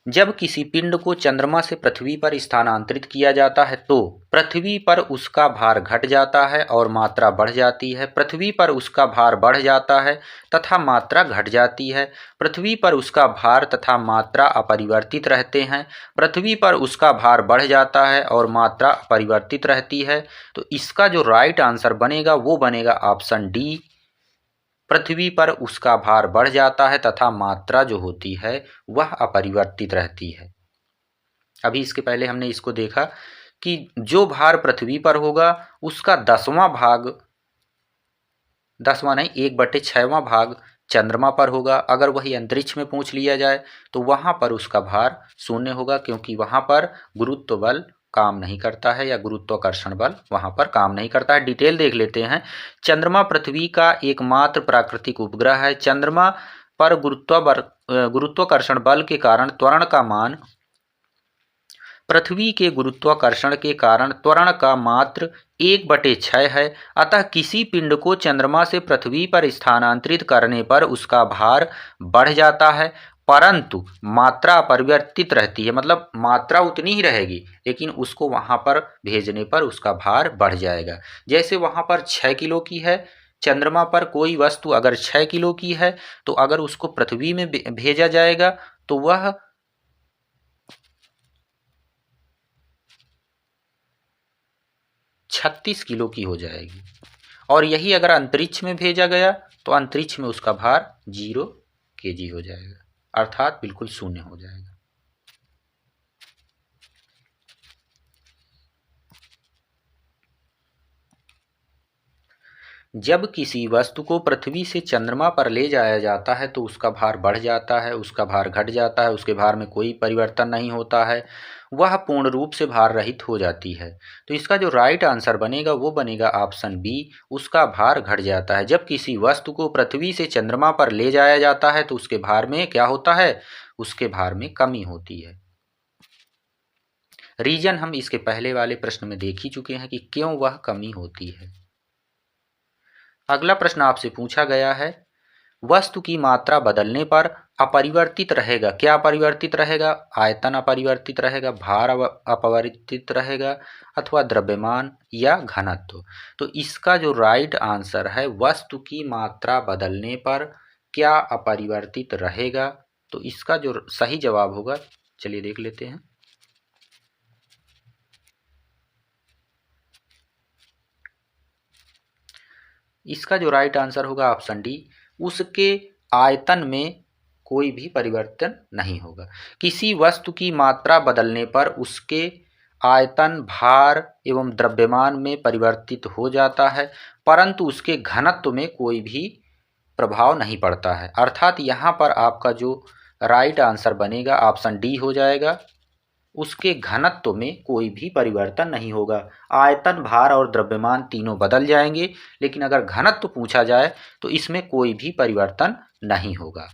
जब किसी पिंड को चंद्रमा से पृथ्वी पर स्थानांतरित किया जाता है तो पृथ्वी पर उसका भार घट जाता है और मात्रा बढ़ जाती है। पृथ्वी पर उसका भार बढ़ जाता है तथा मात्रा घट जाती है। पृथ्वी पर उसका भार तथा मात्रा अपरिवर्तित रहते हैं। पृथ्वी पर उसका भार बढ़ जाता है और मात्रा अपरिवर्तित रहती है। तो इसका जो राइट आंसर बनेगा वो बनेगा ऑप्शन डी, पृथ्वी पर उसका भार बढ़ जाता है तथा मात्रा जो होती है वह अपरिवर्तित रहती है। अभी इसके पहले हमने इसको देखा कि जो भार पृथ्वी पर होगा उसका 10वां भाग, 10वां नहीं 1/6वां भाग चंद्रमा पर होगा। अगर वही अंतरिक्ष में पूछ लिया जाए तो वहाँ पर उसका भार 0 होगा, क्योंकि वहाँ पर गुरुत्व बल काम नहीं करता है या गुरुत्वाकर्षण बल वहाँ पर काम नहीं करता है। डिटेल देख लेते हैं। चंद्रमा पृथ्वी का एकमात्र प्राकृतिक उपग्रह है। चंद्रमा पर गुरुत्वाकर्षण बल के कारण त्वरण का मान पृथ्वी के गुरुत्वाकर्षण के कारण त्वरण का मात्र 1/6 है। अतः किसी पिंड को चंद्रमा से पृथ्वी पर स्थानांतरित करने पर उसका भार बढ़ जाता है, परंतु मात्रा अपरिवर्तित रहती है। मतलब मात्रा उतनी ही रहेगी, लेकिन उसको वहाँ पर भेजने पर उसका भार बढ़ जाएगा। जैसे वहाँ पर 6 किलो की है, चंद्रमा पर कोई वस्तु अगर 6 किलो की है तो अगर उसको पृथ्वी में भेजा जाएगा तो वह 36 किलो की हो जाएगी। और यही अगर अंतरिक्ष में भेजा गया तो अंतरिक्ष में उसका भार 0 kg हो जाएगा, अर्थात बिल्कुल 0 हो जाएगा। जब किसी वस्तु को पृथ्वी से चंद्रमा पर ले जाया जाता है तो उसका भार बढ़ जाता है, उसका भार घट जाता है, उसके भार में कोई परिवर्तन नहीं होता है, वह पूर्ण रूप से भार रहित हो जाती है। तो इसका जो राइट आंसर बनेगा वो बनेगा ऑप्शन बी, उसका भार घट जाता है। जब किसी वस्तु को पृथ्वी से चंद्रमा पर ले जाया जाता है तो उसके भार में क्या होता है, उसके भार में कमी होती है। रीजन हम इसके पहले वाले प्रश्न में देख ही चुके हैं कि क्यों वह कमी होती है। अगला प्रश्न आपसे पूछा गया है, वस्तु की मात्रा बदलने पर अपरिवर्तित रहेगा। क्या अपरिवर्तित रहेगा, आयतन अपरिवर्तित रहेगा, भार अपरिवर्तित रहेगा, अथवा द्रव्यमान या घनत्व। तो इसका जो राइट आंसर है, वस्तु की मात्रा बदलने पर क्या अपरिवर्तित रहेगा, तो इसका जो सही जवाब होगा, चलिए देख लेते हैं। इसका जो राइट आंसर होगा ऑप्शन डी, उसके आयतन में कोई भी परिवर्तन नहीं होगा। किसी वस्तु की मात्रा बदलने पर उसके आयतन, भार एवं द्रव्यमान में परिवर्तित हो जाता है, परंतु उसके घनत्व में कोई भी प्रभाव नहीं पड़ता है। अर्थात यहाँ पर आपका जो राइट आंसर बनेगा ऑप्शन डी हो जाएगा। उसके घनत्व में कोई भी परिवर्तन नहीं होगा। आयतन, भार और द्रव्यमान तीनों बदल जाएंगे, लेकिन अगर घनत्व पूछा जाए तो इसमें कोई भी परिवर्तन नहीं होगा।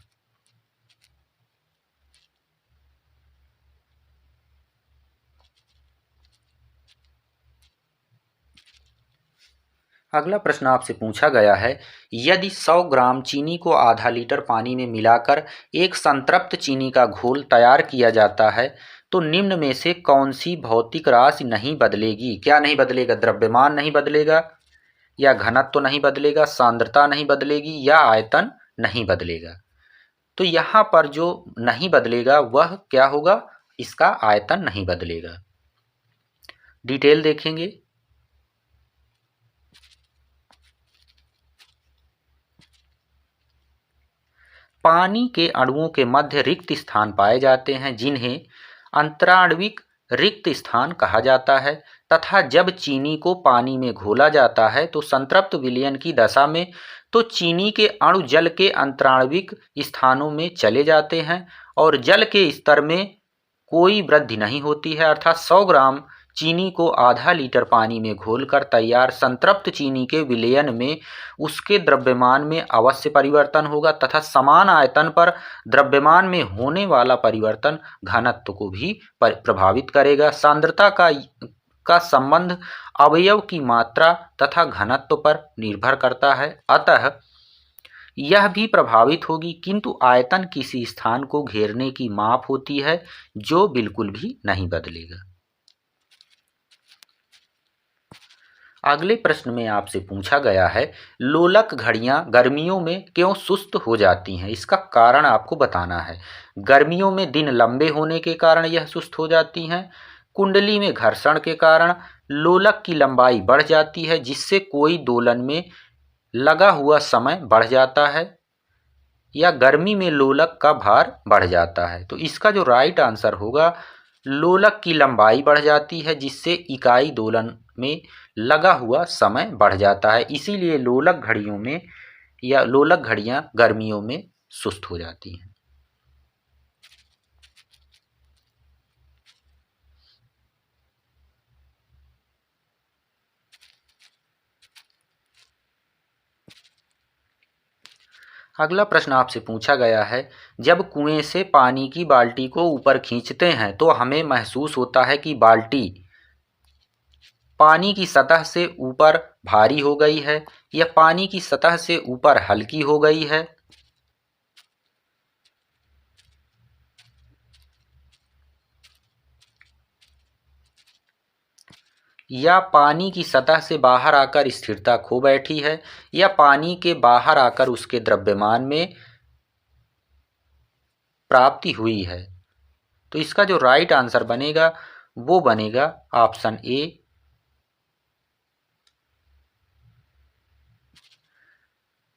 अगला प्रश्न आपसे पूछा गया है, यदि 100 ग्राम चीनी को आधा लीटर पानी में मिलाकर एक संतृप्त चीनी का घोल तैयार किया जाता है तो निम्न में से कौन सी भौतिक राशि नहीं बदलेगी? क्या नहीं बदलेगा? द्रव्यमान नहीं बदलेगा, या घनत्व नहीं बदलेगा, सांद्रता नहीं बदलेगी, या आयतन नहीं बदलेगा? तो यहाँ पर जो नहीं बदलेगा वह क्या होगा? इसका आयतन नहीं बदलेगा। डिटेल देखेंगे। पानी के अणुओं के मध्य रिक्त स्थान पाए जाते हैं जिन्हें अंतराण्विक रिक्त स्थान कहा जाता है, तथा जब चीनी को पानी में घोला जाता है तो संतृप्त विलयन की दशा में तो चीनी के अणु जल के अंतराण्विक स्थानों में चले जाते हैं और जल के स्तर में कोई वृद्धि नहीं होती है। अर्थात 100 ग्राम चीनी को आधा लीटर पानी में घोलकर तैयार संतृप्त चीनी के विलयन में उसके द्रव्यमान में अवश्य परिवर्तन होगा तथा समान आयतन पर द्रव्यमान में होने वाला परिवर्तन घनत्व को भी प्रभावित करेगा। सांद्रता का संबंध अवयव की मात्रा तथा घनत्व पर निर्भर करता है, अतः यह भी प्रभावित होगी, किंतु आयतन किसी स्थान को घेरने की माप होती है जो बिल्कुल भी नहीं बदलेगा। अगले प्रश्न में आपसे पूछा गया है, लोलक घड़ियां गर्मियों में क्यों सुस्त हो जाती हैं? इसका कारण आपको बताना है। गर्मियों में दिन लंबे होने के कारण यह सुस्त हो जाती हैं, कुंडली में घर्षण के कारण लोलक की लंबाई बढ़ जाती है जिससे कोई दोलन में लगा हुआ समय बढ़ जाता है, या गर्मी में लोलक का भार बढ़ जाता है। तो इसका जो राइट आंसर होगा, लोलक की लंबाई बढ़ जाती है जिससे इकाई दोलन में लगा हुआ समय बढ़ जाता है, इसीलिए लोलक घड़ियों में या लोलक घड़ियां गर्मियों में सुस्त हो जाती हैं। अगला प्रश्न आपसे पूछा गया है, जब कुएं से पानी की बाल्टी को ऊपर खींचते हैं तो हमें महसूस होता है कि बाल्टी पानी की सतह से ऊपर भारी हो गई है या पानी की सतह से ऊपर हल्की हो गई है? या पानी की सतह से बाहर आकर स्थिरता खो बैठी है, या पानी के बाहर आकर उसके द्रव्यमान में प्राप्ति हुई है? तो इसका जो राइट आंसर बनेगा वो बनेगा ऑप्शन ए।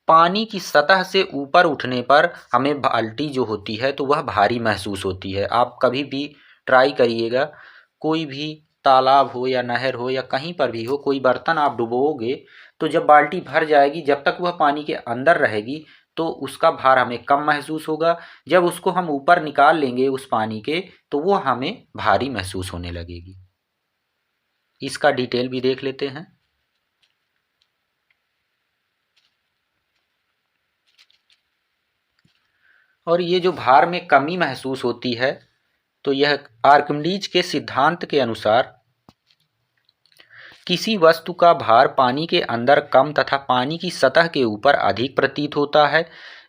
पानी की सतह से ऊपर उठने पर हमें बाल्टी जो होती है तो वह भारी महसूस होती है। आप कभी भी ट्राई करिएगा, कोई भी तालाब हो या नहर हो या कहीं पर भी हो, कोई बर्तन आप डुबोगे तो जब बाल्टी भर जाएगी, जब तक वह पानी के अंदर रहेगी तो उसका भार हमें कम महसूस होगा। जब उसको हम ऊपर निकाल लेंगे उस पानी के तो वो हमें भारी महसूस होने लगेगी। इसका डिटेल भी देख लेते हैं। और ये जो भार में कमी महसूस होती है तो यह आर्किमिडीज के सिद्धांत के अनुसार किसी वस्तु का भार पानी के अंदर कम तथा पानी की सतह के ऊपर अधिक प्रतीत होता है।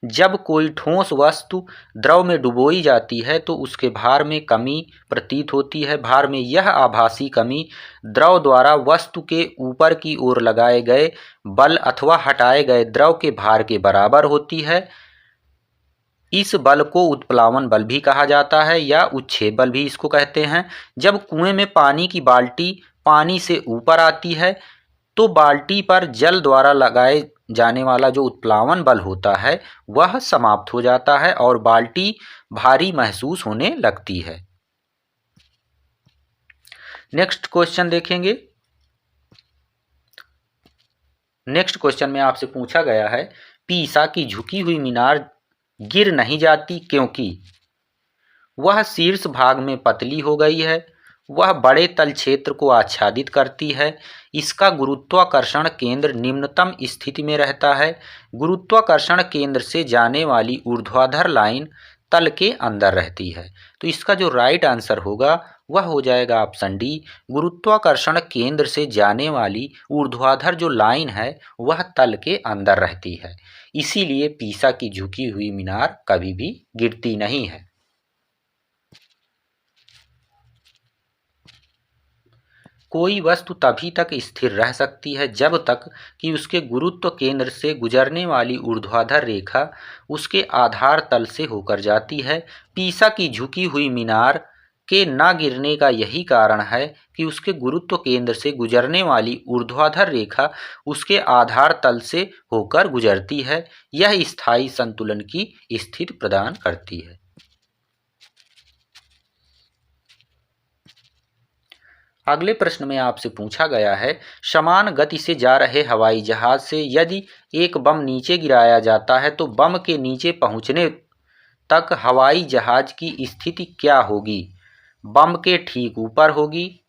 जब कोई ठोस वस्तु द्रव में डुबोई जाती है तो उसके भार में कमी प्रतीत होती है। भार में यह आभासी कमी द्रव द्वारा वस्तु के ऊपर की ओर लगाए गए बल अथवा हटाए गए द्रव के भार के बराबर होती है। इस बल को उत्प्लावन बल भी कहा जाता है या उच्छेद बल भी इसको कहते हैं। जब कुएं में पानी की बाल्टी पानी से ऊपर आती है तो बाल्टी पर जल द्वारा लगाए जाने वाला जो उत्प्लावन बल होता है वह समाप्त हो जाता है और बाल्टी भारी महसूस होने लगती है। नेक्स्ट क्वेश्चन देखेंगे। नेक्स्ट क्वेश्चन में आपसे पूछा गया है, पीसा की झुकी हुई मीनार गिर नहीं जाती क्योंकि वह शीर्ष भाग में पतली हो गई है। वह बड़े तल क्षेत्र को आच्छादित करती है। इसका गुरुत्वाकर्षण केंद्र निम्नतम स्थिति में रहता है। गुरुत्वाकर्षण केंद्र से जाने वाली ऊर्ध्वाधर लाइन तल के अंदर रहती है। तो इसका जो राइट आंसर होगा वह हो जाएगा ऑप्शन डी। गुरुत्वाकर्षण केंद्र से जाने वाली ऊर्ध्वाधर जो लाइन है वह तल के अंदर रहती है। इसीलिए पीसा की झुकी हुई मीनार कभी भी गिरती नहीं है। कोई वस्तु तभी तक स्थिर रह सकती है जब तक कि उसके गुरुत्व केंद्र से गुजरने वाली ऊर्ध्वाधर रेखा उसके आधार तल से होकर जाती है। पीसा की झुकी हुई मीनार के न गिरने का यही कारण है कि उसके गुरुत्व केंद्र से गुजरने वाली ऊर्ध्वाधर रेखा उसके आधार तल से होकर गुजरती है। यह स्थायी संतुलन की स्थिति प्रदान करती है। अगले प्रश्न में आपसे पूछा गया है, समान गति से जा रहे हवाई जहाज से यदि एक बम नीचे गिराया जाता है तो बम के नीचे पहुंचने तक हवाई जहाज की स्थिति क्या होगी? बम के ठीक ऊपर होगी,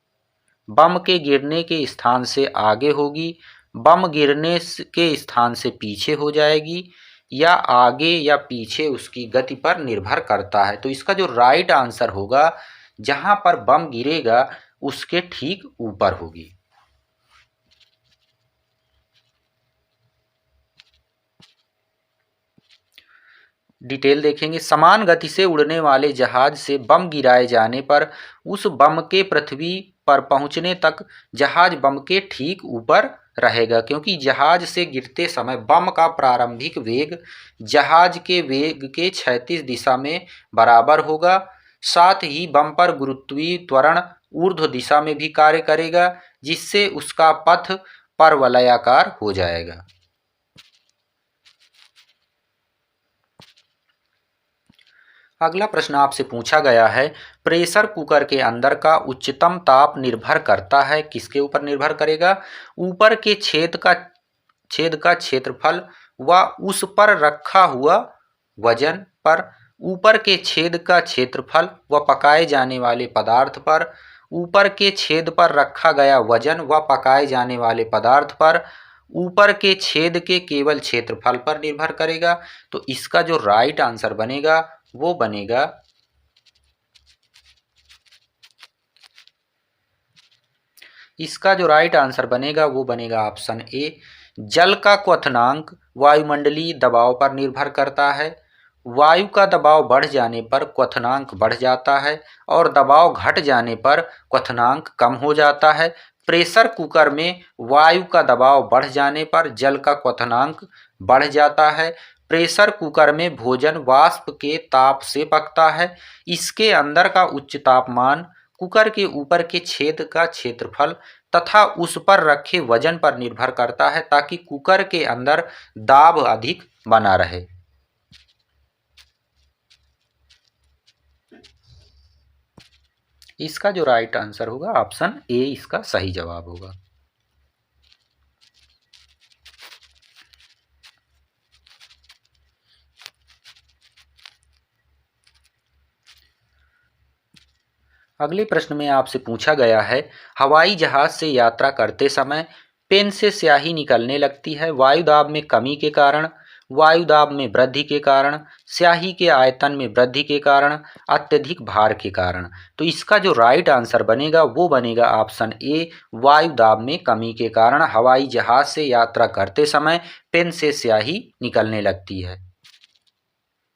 बम के गिरने के स्थान से आगे होगी, बम गिरने के स्थान से पीछे हो जाएगी, या आगे या पीछे उसकी गति पर निर्भर करता है। तो इसका जो राइट आंसर होगा, जहां पर बम गिरेगा उसके ठीक ऊपर होगी। डिटेल देखेंगे। समान गति से उड़ने वाले जहाज से बम गिराए जाने पर उस बम के पृथ्वी पर पहुंचने तक जहाज बम के ठीक ऊपर रहेगा, क्योंकि जहाज से गिरते समय बम का प्रारंभिक वेग जहाज के वेग के क्षैतिज दिशा में बराबर होगा। साथ ही बम पर गुरुत्वीय त्वरण ऊर्ध्व दिशा में भी कार्य करेगा, जिससे उसका पथ परवलयाकार हो जाएगा। अगला प्रश्न आपसे पूछा गया है, प्रेशर कुकर के अंदर का उच्चतम ताप निर्भर करता है, किसके ऊपर निर्भर करेगा? ऊपर के छेद का क्षेत्रफल व उस पर रखा हुआ वजन पर। ऊपर के छेद का क्षेत्रफल व पकाए जाने वाले पदार्थ पर। ऊपर के छेद पर रखा गया वजन व पकाए जाने वाले पदार्थ पर। ऊपर के छेद के केवल क्षेत्रफल पर निर्भर करेगा। तो इसका जो राइट आंसर बनेगा वो बनेगा ऑप्शन ए। जल का क्वथनांक वायुमंडलीय दबाव पर निर्भर करता है। वायु का दबाव बढ़ जाने पर क्वथनांक बढ़ जाता है और दबाव घट जाने पर क्वथनांक कम हो जाता है। प्रेशर कुकर में वायु का दबाव बढ़ जाने पर जल का क्वथनांक बढ़ जाता है। प्रेशर कुकर में भोजन वाष्प के ताप से पकता है। इसके अंदर का उच्च तापमान कुकर के ऊपर के छेद का क्षेत्रफल तथा उस पर रखे वजन पर निर्भर करता है, ताकि कुकर के अंदर दाब अधिक बना रहे। इसका जो राइट आंसर होगा ऑप्शन ए इसका सही जवाब होगा। अगले प्रश्न में आपसे पूछा गया है, हवाई जहाज से यात्रा करते समय पेन से स्याही निकलने लगती है, वायुदाब में कमी के कारण, वायुदाब में वृद्धि के कारण, स्याही के आयतन में वृद्धि के कारण, अत्यधिक भार के कारण। तो इसका जो राइट आंसर बनेगा वो बनेगा ऑप्शन ए, वायुदाब में कमी के कारण हवाई जहाज से यात्रा करते समय पेन से स्याही निकलने लगती है।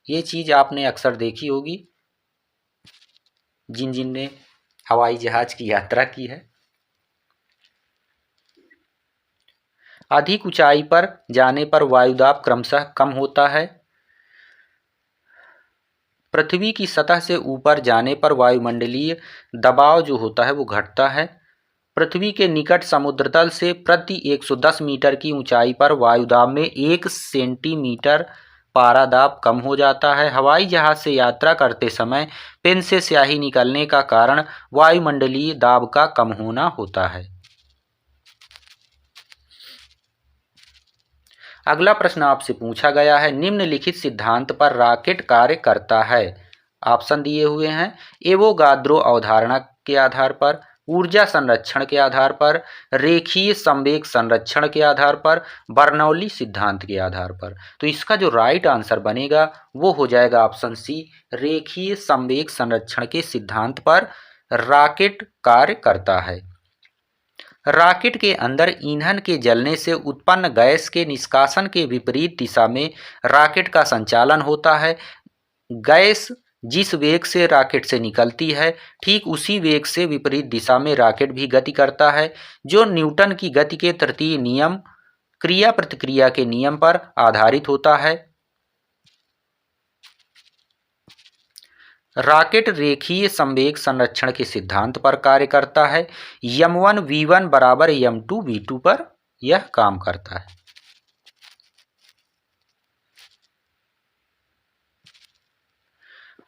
ये चीज़ आपने अक्सर देखी होगी जिन जिन ने हवाई जहाज की यात्रा की है। अधिक ऊंचाई पर जाने पर वायुदाब क्रमशः कम होता है। पृथ्वी की सतह से ऊपर जाने पर वायुमंडलीय दबाव जो होता है वो घटता है। पृथ्वी के निकट समुद्र तल से प्रति 110 मीटर की ऊंचाई पर वायुदाब में 1 सेंटीमीटर पारादाब कम हो जाता है। हवाई जहाज से यात्रा करते समय पेन से स्याही निकलने का कारण वायुमंडलीय दाब का कम होना होता है। अगला प्रश्न आपसे पूछा गया है, निम्नलिखित सिद्धांत पर रॉकेट कार्य करता है। ऑप्शन दिए हुए हैं एवोगाद्रो अवधारणा के आधार पर, ऊर्जा संरक्षण के आधार पर, रेखीय संवेग संरक्षण के आधार पर, बर्नौली सिद्धांत के आधार पर। तो इसका जो राइट आंसर बनेगा वो हो जाएगा ऑप्शन सी, रेखीय संवेग संरक्षण के सिद्धांत पर रॉकेट कार्य करता है। रॉकेट के अंदर ईंधन के जलने से उत्पन्न गैस के निष्कासन के विपरीत दिशा में रॉकेट का संचालन होता है। गैस जिस वेग से रॉकेट से निकलती है ठीक उसी वेग से विपरीत दिशा में रॉकेट भी गति करता है, जो न्यूटन की गति के तृतीय नियम क्रिया प्रतिक्रिया के नियम पर आधारित होता है। रॉकेट रेखीय संवेग संरक्षण के सिद्धांत पर कार्य करता है। m1 v1 बराबर m2 v2 पर यह काम करता है।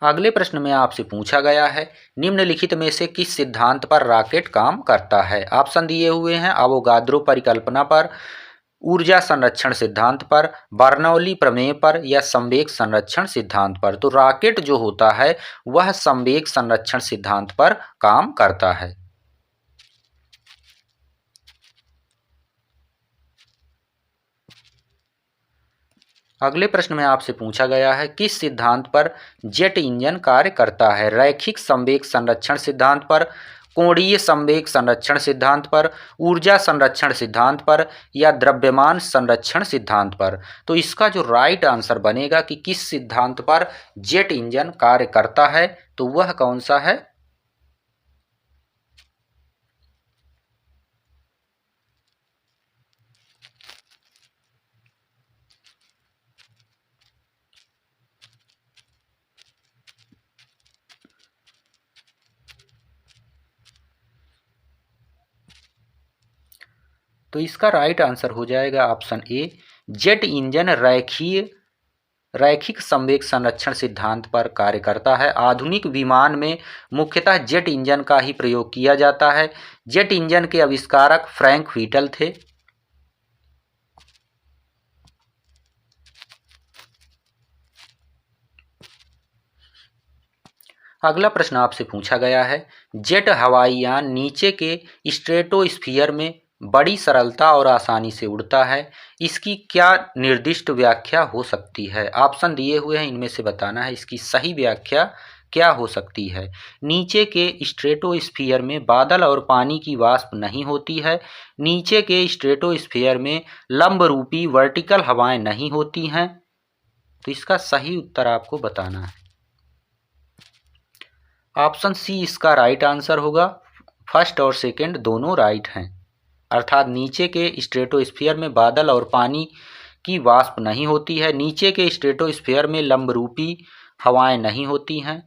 अगले प्रश्न में आपसे पूछा गया है निम्नलिखित में से किस सिद्धांत पर रॉकेट काम करता है। ऑप्शन दिए हुए हैं अवोगाद्रो परिकल्पना पर, ऊर्जा संरक्षण सिद्धांत पर, बर्नौली प्रमेय पर या संवेग संरक्षण सिद्धांत पर। तो रॉकेट जो होता है वह संवेग संरक्षण सिद्धांत पर काम करता है। अगले प्रश्न में आपसे पूछा गया है किस सिद्धांत पर जेट इंजन कार्य करता है। रैखिक संवेग संरक्षण सिद्धांत पर, कोणीय संवेग संरक्षण सिद्धांत पर, ऊर्जा संरक्षण सिद्धांत पर या द्रव्यमान संरक्षण सिद्धांत पर। तो इसका जो राइट आंसर बनेगा कि किस सिद्धांत पर जेट इंजन कार्य करता है, तो वह कौन सा है। तो इसका राइट आंसर हो जाएगा ऑप्शन ए, जेट इंजन रैखिक संवेग संरक्षण सिद्धांत पर कार्य करता है। आधुनिक विमान में मुख्यतः जेट इंजन का ही प्रयोग किया जाता है। जेट इंजन के आविष्कारक फ्रैंक व्हीटल थे। अगला प्रश्न आपसे पूछा गया है जेट हवाई यान नीचे के स्ट्रेटोस्फीयर में बड़ी सरलता और आसानी से उड़ता है, इसकी क्या निर्दिष्ट व्याख्या हो सकती है। ऑप्शन दिए हुए हैं, इनमें से बताना है इसकी सही व्याख्या क्या हो सकती है। नीचे के स्ट्रेटोस्फीयर में बादल और पानी की वाष्प नहीं होती है। नीचे के स्ट्रेटोस्फीयर में लंबरूपी वर्टिकल हवाएं नहीं होती हैं। तो इसका सही उत्तर आपको बताना है। ऑप्शन सी इसका राइट आंसर होगा। फर्स्ट और सेकंड दोनों राइट हैं, अर्थात नीचे के स्ट्रेटोस्फीयर में बादल और पानी की वाष्प नहीं होती है। नीचे के स्ट्रेटोस्फीयर में लंबरूपी हवाएं नहीं होती हैं।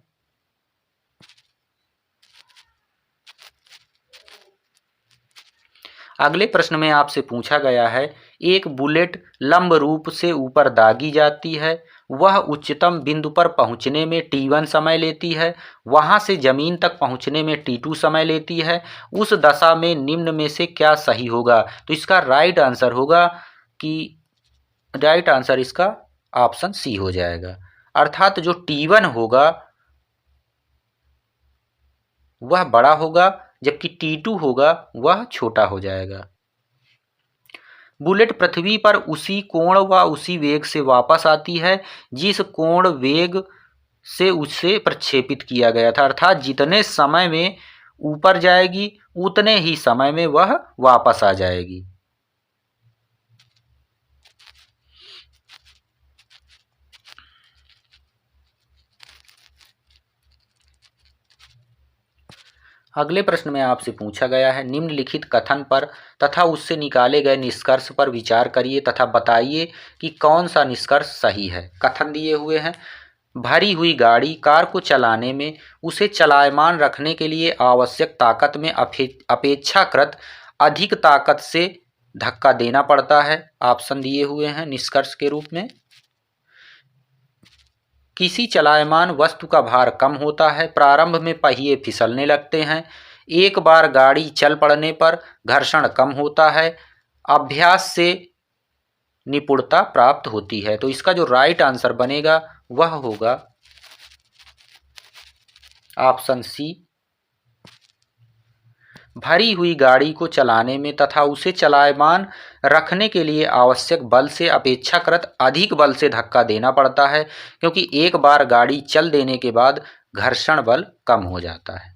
अगले प्रश्न में आपसे पूछा गया है एक बुलेट लंब रूप से ऊपर दागी जाती है, वह उच्चतम बिंदु पर पहुंचने में t1 समय लेती है, वहां से जमीन तक पहुंचने में t2 समय लेती है। उस दशा में निम्न में से क्या सही होगा। तो इसका राइट आंसर होगा कि राइट आंसर इसका ऑप्शन सी हो जाएगा, अर्थात जो t1 होगा वह बड़ा होगा जबकि t2 होगा वह छोटा हो जाएगा। बुलेट पृथ्वी पर उसी कोण व उसी वेग से वापस आती है जिस कोण वेग से उसे प्रक्षेपित किया गया था, अर्थात जितने समय में ऊपर जाएगी उतने ही समय में वह वापस आ जाएगी। अगले प्रश्न में आपसे पूछा गया है निम्नलिखित कथन पर तथा उससे निकाले गए निष्कर्ष पर विचार करिए तथा बताइए कि कौन सा निष्कर्ष सही है। कथन दिए हुए हैं भरी हुई गाड़ी कार को चलाने में उसे चलायमान रखने के लिए आवश्यक ताकत में अपेक्षाकृत अधिक ताकत से धक्का देना पड़ता है। ऑप्शन दिए हुए हैं निष्कर्ष के रूप में। किसी चलायमान वस्तु का भार कम होता है, प्रारंभ में पहिए फिसलने लगते हैं, एक बार गाड़ी चल पड़ने पर घर्षण कम होता है, अभ्यास से निपुणता प्राप्त होती है। तो इसका जो राइट आंसर बनेगा वह होगा ऑप्शन सी, भरी हुई गाड़ी को चलाने में तथा उसे चलायमान रखने के लिए आवश्यक बल से अपेक्षाकृत अधिक बल से धक्का देना पड़ता है, क्योंकि एक बार गाड़ी चल देने के बाद घर्षण बल कम हो जाता है।